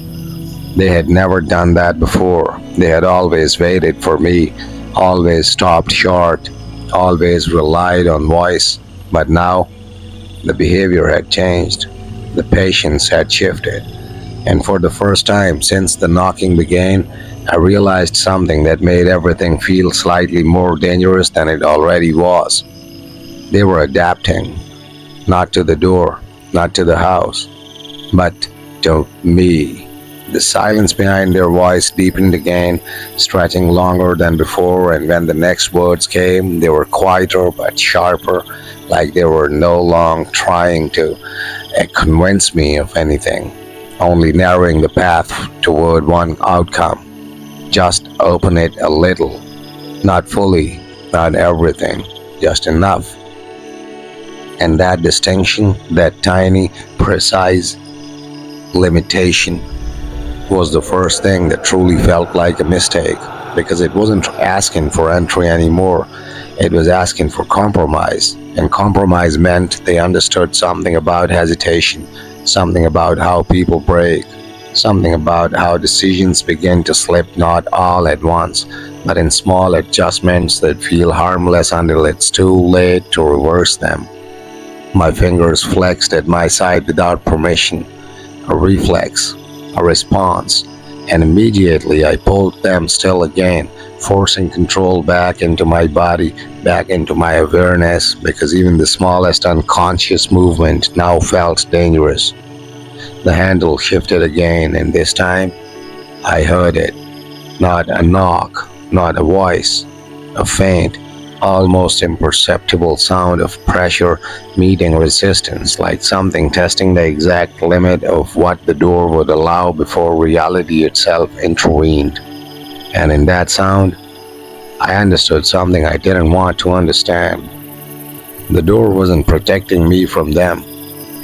They had never done that before. They had always waited for me, always stopped short, always relied on voice. But now, the behavior had changed. The patience had shifted. And for the first time since the knocking began, I realized something that made everything feel slightly more dangerous than it already was. They were adapting, not to the door, not to the house, but to me. The silence behind their voice deepened again, stretching longer than before, and when the next words came, they were quieter but sharper, like they were no longer trying to convince me of anything, only narrowing the path toward one outcome. Just open it a little, not fully, not everything, just enough. And that distinction, that tiny, precise limitation, was the first thing that truly felt like a mistake, because it wasn't asking for entry anymore, it was asking for compromise. And compromise meant they understood something about hesitation, something about how people break, something about how decisions begin to slip not all at once, but in small adjustments that feel harmless until it's too late to reverse them. My fingers flexed at my side without permission, a reflex, a response, and immediately I pulled them still again, forcing control back into my body, back into my awareness, because even the smallest unconscious movement now felt dangerous. The handle shifted again, and this time I heard it. Not a knock, not a voice, a faint, almost imperceptible sound of pressure meeting resistance, like something testing the exact limit of what the door would allow before reality itself intervened. And in that sound, I understood something I didn't want to understand. The door wasn't protecting me from them,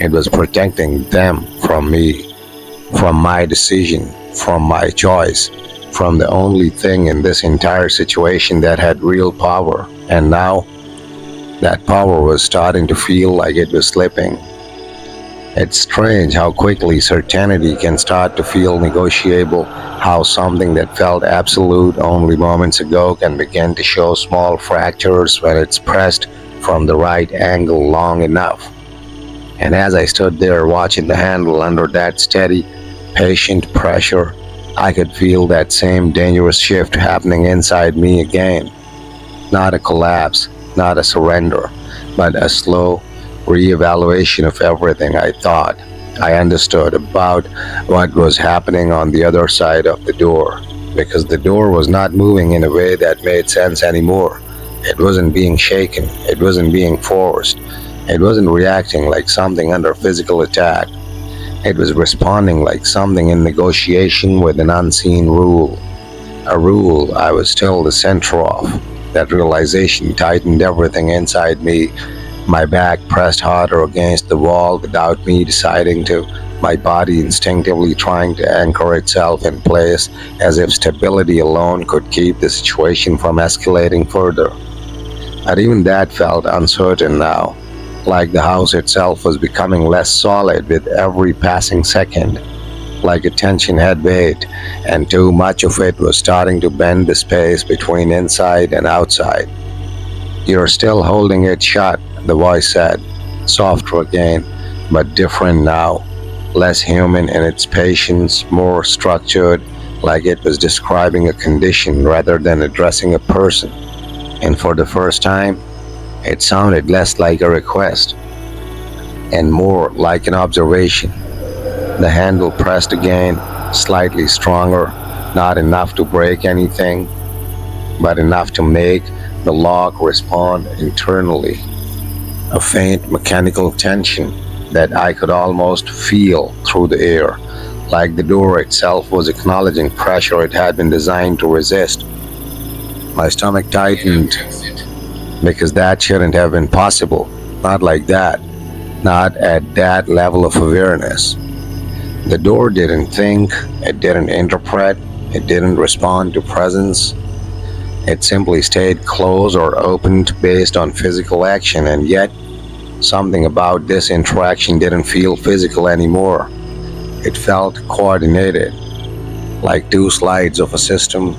it was protecting them from me, from my decision, from my choice, from the only thing in this entire situation that had real power. And now, That power was starting to feel like it was slipping. It's strange how quickly certainty can start to feel negotiable, how something that felt absolute only moments ago can begin to show small fractures when it's pressed from the right angle long enough. And as I stood there watching the handle under that steady, patient pressure, I could feel that same dangerous shift happening inside me again. Not a collapse, not a surrender, but a slow reevaluation of everything I thought I understood about what was happening on the other side of the door. Because the door was not moving in a way that made sense anymore. It wasn't being shaken, it wasn't being forced, it wasn't reacting like something under physical attack. It was responding like something in negotiation with an unseen rule. A rule I was still the center of. That realization tightened everything inside me. My back pressed harder against the wall without me deciding to, my body instinctively trying to anchor itself in place as if stability alone could keep the situation from escalating further. But even that felt uncertain now, like the house itself was becoming less solid with every passing second, like a tension had weight, and too much of it was starting to bend the space between inside and outside. "You're still holding it shut," the voice said, softer again, but different now, less human in its patience, more structured, like it was describing a condition rather than addressing a person. And for the first time, it sounded less like a request and more like an observation. The handle pressed again, slightly stronger, not enough to break anything, but enough to make the lock respond internally. A faint mechanical tension that I could almost feel through the air, like the door itself was acknowledging pressure it had been designed to resist. My stomach tightened because that shouldn't have been possible. Not like that. Not at that level of awareness. The door didn't think, it didn't interpret, it didn't respond to presence. It simply stayed closed or opened based on physical action, and yet something about this interaction didn't feel physical anymore. It felt coordinated, like two slides of a system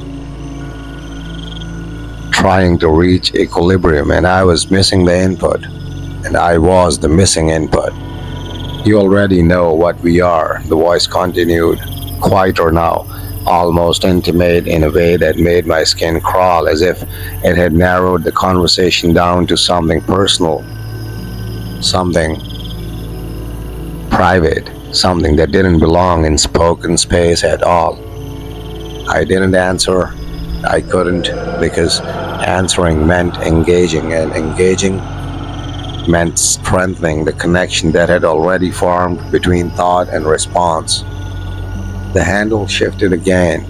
trying to reach equilibrium, and I was missing the input, and I was the missing input. "You already know what we are," the voice continued, quieter now, almost intimate in a way that made my skin crawl, as if it had narrowed the conversation down to something personal, something private, something that didn't belong in spoken space at all. I didn't answer. I couldn't, because answering meant engaging, and engaging meant strengthening the connection that had already formed between thought and response. The handle shifted again,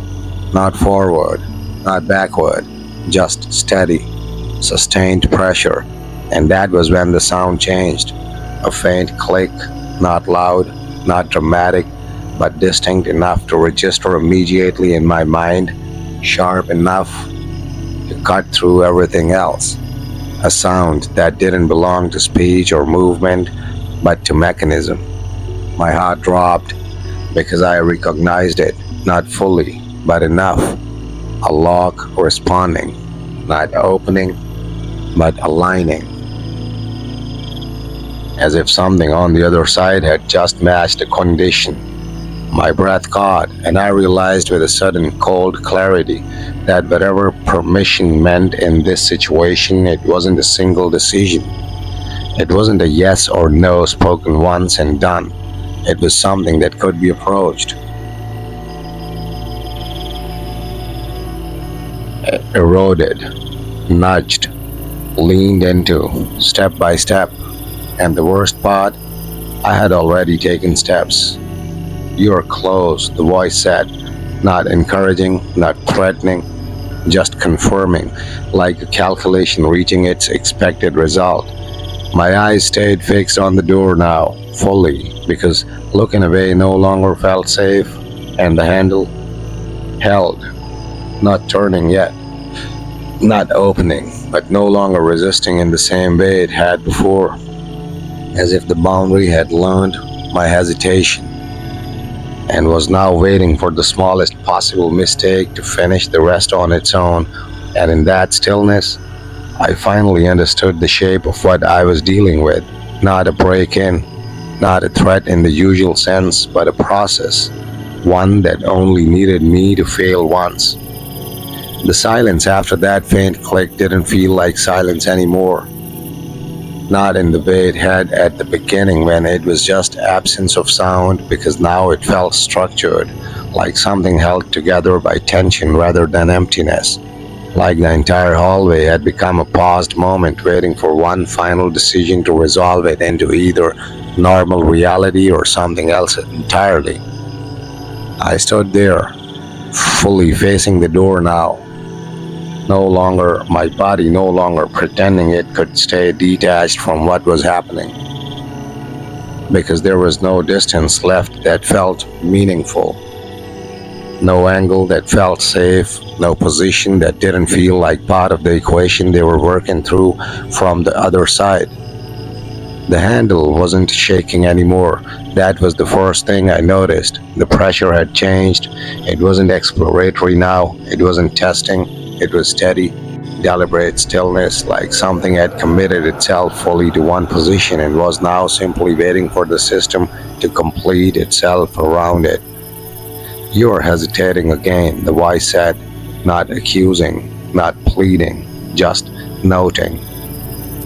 not forward, not backward, just steady, sustained pressure, and that was when the sound changed. A faint click, not loud, not dramatic, but distinct enough to register immediately in my mind, sharp enough to cut through everything else. A sound that didn't belong to speech or movement, but to mechanism. My heart dropped because I recognized it, not fully, but enough. A lock responding, not opening, but aligning, as if something on the other side had just matched the condition. My breath caught, and I realized with a sudden cold clarity that whatever permission meant in this situation, it wasn't a single decision. It wasn't a yes or no spoken once and done. It was something that could be approached, eroded, nudged, leaned into, step by step. And the worst part, I had already taken steps. "You're close," the voice said, not encouraging, not threatening, just confirming, like a calculation reaching its expected result. My eyes stayed fixed on the door now, fully, because looking away no longer felt safe, and the handle held, not turning yet. not opening, but no longer resisting in the same way it had before, as if the boundary had learned my hesitation and was now waiting for the smallest possible mistake to finish the rest on its own. And in that stillness, I finally understood the shape of what I was dealing with. Not a break in, not a threat in the usual sense, but a process. One that only needed me to fail once. The silence after that faint click didn't feel like silence anymore. Not in the way it had at the beginning when it was just absence of sound, because now it felt structured, like something held together by tension rather than emptiness. Like the entire hallway had become a paused moment waiting for one final decision to resolve it into either normal reality or something else entirely. I stood there, fully facing the door now, no longer my body, no longer pretending it could stay detached from what was happening, because there was no distance left that felt meaningful, no angle that felt safe, no position that didn't feel like part of the equation they were working through from the other side. The handle wasn't shaking anymore. That was the first thing I noticed. The pressure had changed. It wasn't exploratory now. It wasn't testing. It was steady, deliberate stillness, like something had committed itself fully to one position and was now simply waiting for the system to complete itself around it. "You are hesitating again," the voice said, not accusing, not pleading, just noting.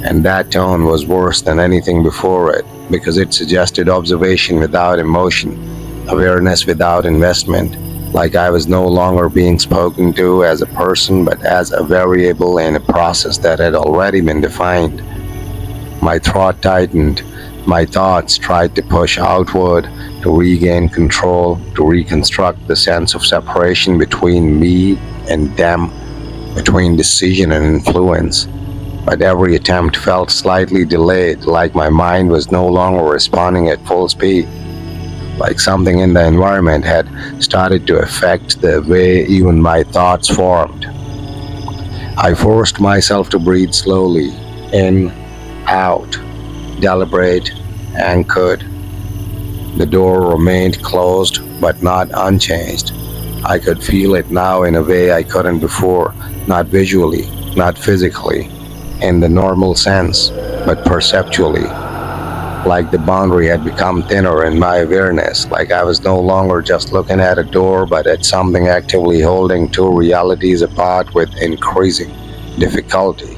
And that tone was worse than anything before it, because it suggested observation without emotion, awareness without investment, like I was no longer being spoken to as a person but as a variable in a process that had already been defined. My throat tightened. My thoughts tried to push outward, to regain control, to reconstruct the sense of separation between me and them, between decision and influence. But every attempt felt slightly delayed, like my mind was no longer responding at full speed, like something in the environment had started to affect the way even my thoughts formed. I forced myself to breathe slowly, in, out, deliberate, anchored. The door remained closed, but not unchanged. I could feel it now in a way I couldn't before, not visually, not physically, in the normal sense, but perceptually, like the boundary had become thinner in my awareness, like I was no longer just looking at a door, but at something actively holding two realities apart with increasing difficulty.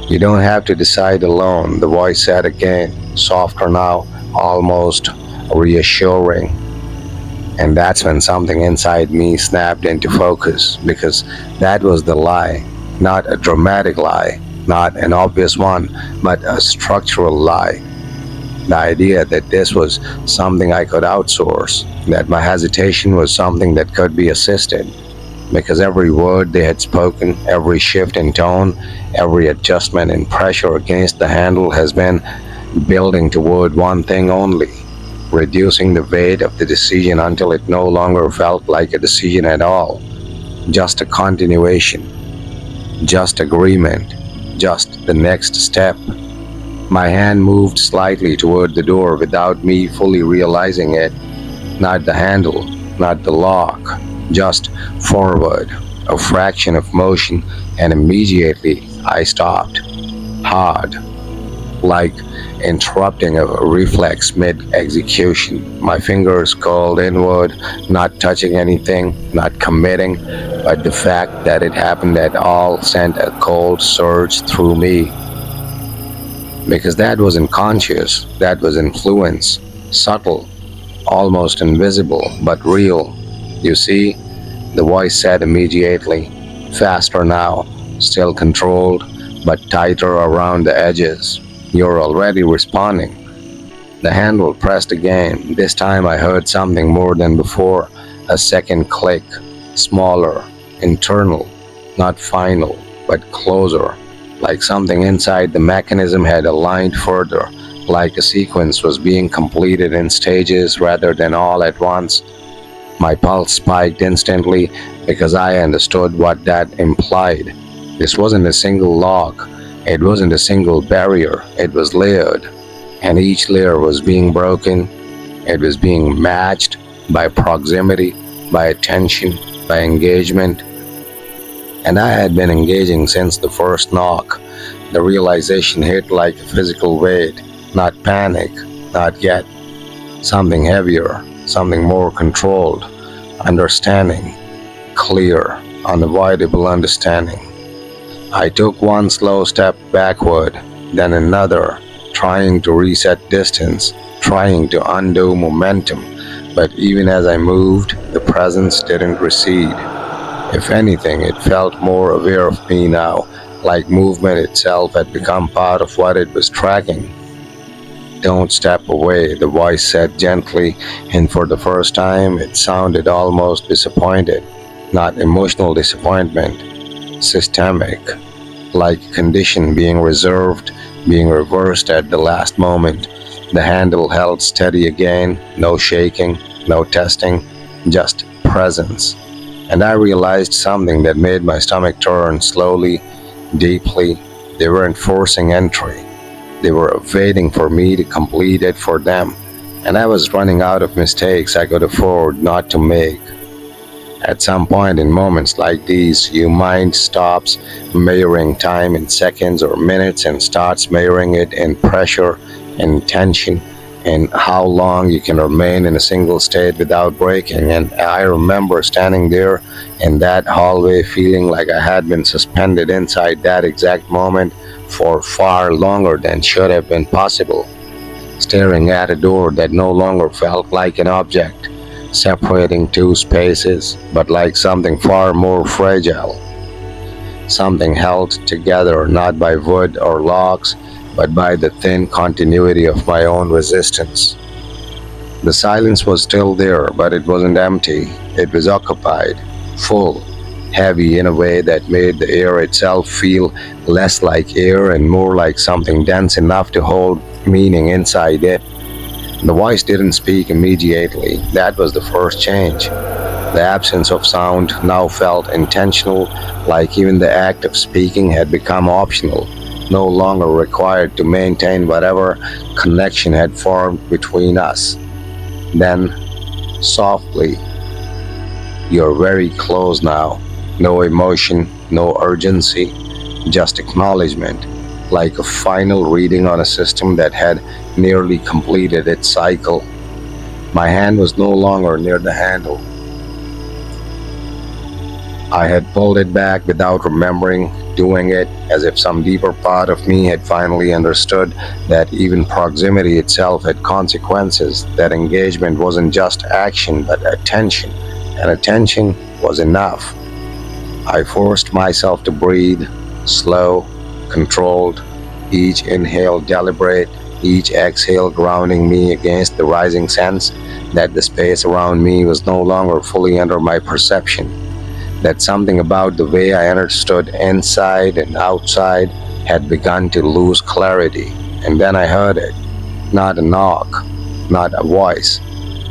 "You don't have to decide alone," the voice said again, softer now, almost reassuring. And that's when something inside me snapped into focus, because that was the lie. Not a dramatic lie, not an obvious one, but a structural lie. The idea that this was something I could outsource, that my hesitation was something that could be assisted, because every word they had spoken, every shift in tone, every adjustment in pressure against the handle has been building toward one thing only: reducing the weight of the decision until it no longer felt like a decision at all, just a continuation, just agreement, just the next step. My hand moved slightly toward the door without me fully realizing it. Not the handle, not the lock, just forward, a fraction of motion, and immediately I stopped. Hard, like interrupting a reflex mid-execution. My fingers curled inward, not touching anything, not committing, but the fact that it happened at all sent a cold surge through me. Because that wasn't conscious, that was influence, subtle, almost invisible, but real. "You see," the voice said immediately, faster now, still controlled, but tighter around the edges. "You're already responding." The handle pressed again. This time I heard something more than before, a second click, smaller, internal, not final, but closer, like something inside the mechanism had aligned further, like a sequence was being completed in stages rather than all at once. My pulse spiked instantly because I understood what that implied. This wasn't a single lock, it wasn't a single barrier, it was layered. And each layer was being broken, it was being matched by proximity, by attention, by engagement. And I had been engaging since the first knock. The realization hit like a physical weight, not panic, not yet. Something heavier, something more controlled, understanding, clear, unavoidable understanding. I took one slow step backward, then another, trying to reset distance, trying to undo momentum. But even as I moved, the presence didn't recede. If anything, it felt more aware of me now, like movement itself had become part of what it was tracking. "Don't step away," the voice said gently, and for the first time it sounded almost disappointed. Not emotional disappointment, systemic, like a condition being reserved, being reversed at the last moment. The handle held steady again, no shaking, no testing, just presence. And I realized something that made my stomach turn slowly, deeply. They weren't forcing entry. They were waiting for me to complete it for them. And I was running out of mistakes I could afford not to make. At some point in moments like these, your mind stops measuring time in seconds or minutes and starts measuring it in pressure, in tension, in how long you can remain in a single state without breaking. And I remember standing there in that hallway feeling like I had been suspended inside that exact moment for far longer than should have been possible, staring at a door that no longer felt like an object separating two spaces, but like something far more fragile, something held together not by wood or logs, but by the thin continuity of my own resistance. The silence was still there, but it wasn't empty. It was occupied, full, heavy in a way that made the air itself feel less like air and more like something dense enough to hold meaning inside it. The voice didn't speak immediately. That was the first change. The absence of sound now felt intentional, like even the act of speaking had become optional, no longer required to maintain whatever connection had formed between us. Then, softly, "You're very close now." No emotion, no urgency, just acknowledgement, like a final reading on a system that had nearly completed its cycle. My hand was no longer near the handle. I had pulled it back without remembering doing it, as if some deeper part of me had finally understood that even proximity itself had consequences, that engagement wasn't just action but attention, and attention was enough. I forced myself to breathe, slow, controlled, each inhale deliberate, each exhale grounding me against the rising sense that the space around me was no longer fully under my perception, that something about the way I understood inside and outside had begun to lose clarity. And then I heard it. Not a knock, not a voice,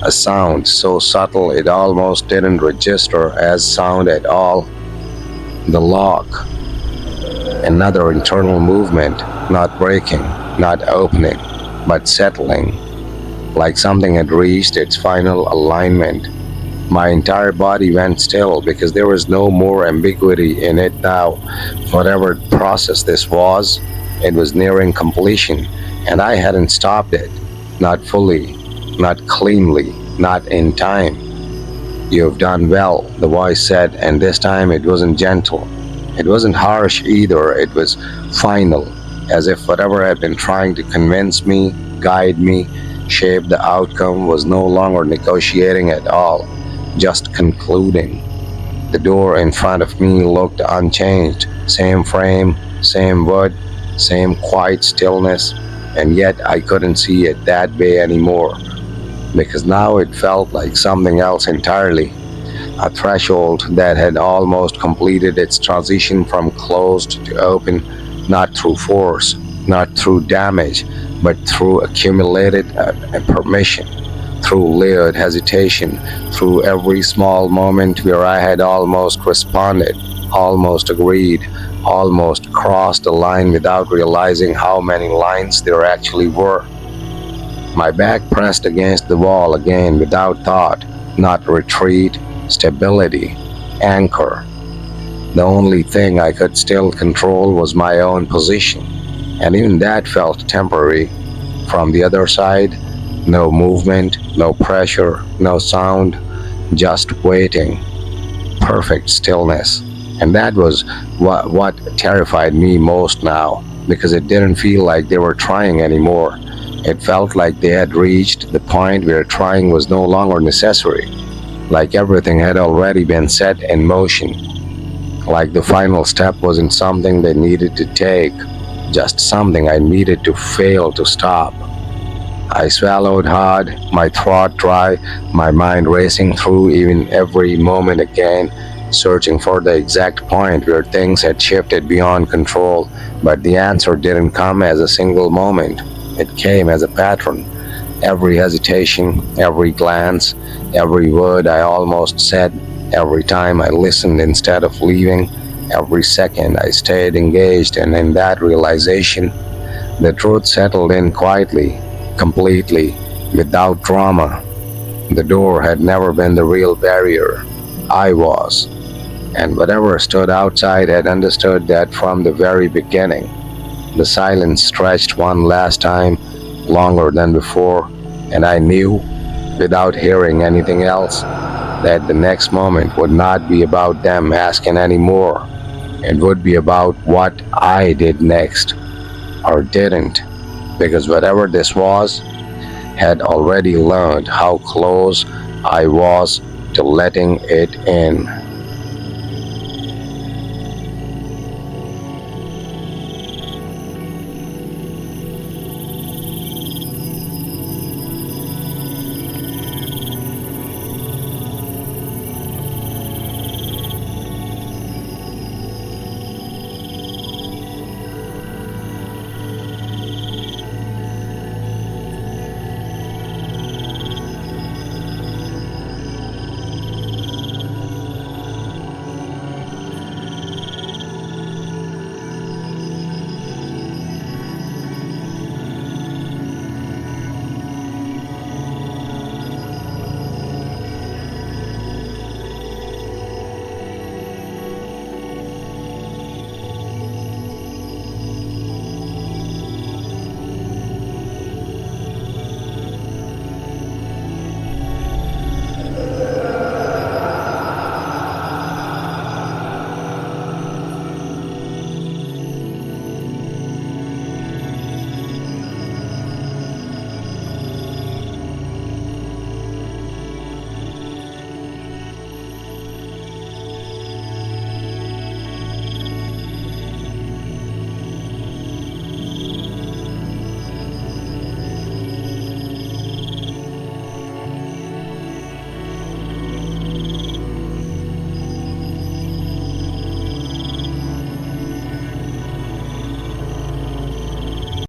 a sound so subtle it almost didn't register as sound at all. The lock. Another internal movement, not breaking, not opening, but settling, like something had reached its final alignment. My entire body went still because there was no more ambiguity in it now. Whatever process this was, it was nearing completion, and I hadn't stopped it. Not fully, not cleanly, not in time. "You've done well," the voice said, and this time it wasn't gentle. It wasn't harsh either, it was final, as if whatever had been trying to convince me, guide me, shape the outcome was no longer negotiating at all, just concluding. The door in front of me looked unchanged, same frame, same wood, same quiet stillness, and yet I couldn't see it that way anymore, because now it felt like something else entirely. A threshold that had almost completed its transition from closed to open, not through force, not through damage, but through accumulated permission. through layered hesitation, through every small moment where I had almost responded, almost agreed, almost crossed the line without realizing how many lines there actually were. My back pressed against the wall again without thought, not retreat, stability, anchor. The only thing I could still control was my own position, and even that felt temporary. From the other side, no movement, no pressure, no sound, just waiting, perfect stillness. And that was what terrified me most now, because it didn't feel like they were trying anymore. It felt like they had reached the point where trying was no longer necessary, like everything had already been set in motion, like the final step wasn't something they needed to take, just something I needed to fail to stop. I swallowed hard, my throat dry, my mind racing through even every moment again, searching for the exact point where things had shifted beyond control. But the answer didn't come as a single moment, it came as a pattern. Every hesitation, every glance, every word I almost said, every time I listened instead of leaving, every second I stayed engaged, and in that realization, the truth settled in quietly, completely, without drama. The door had never been the real barrier. I was. And whatever stood outside had understood that from the very beginning. The silence stretched one last time, longer than before, and I knew, without hearing anything else, that the next moment would not be about them asking any more. It would be about what I did next, or didn't, because whatever this was had already learned how close I was to letting it in.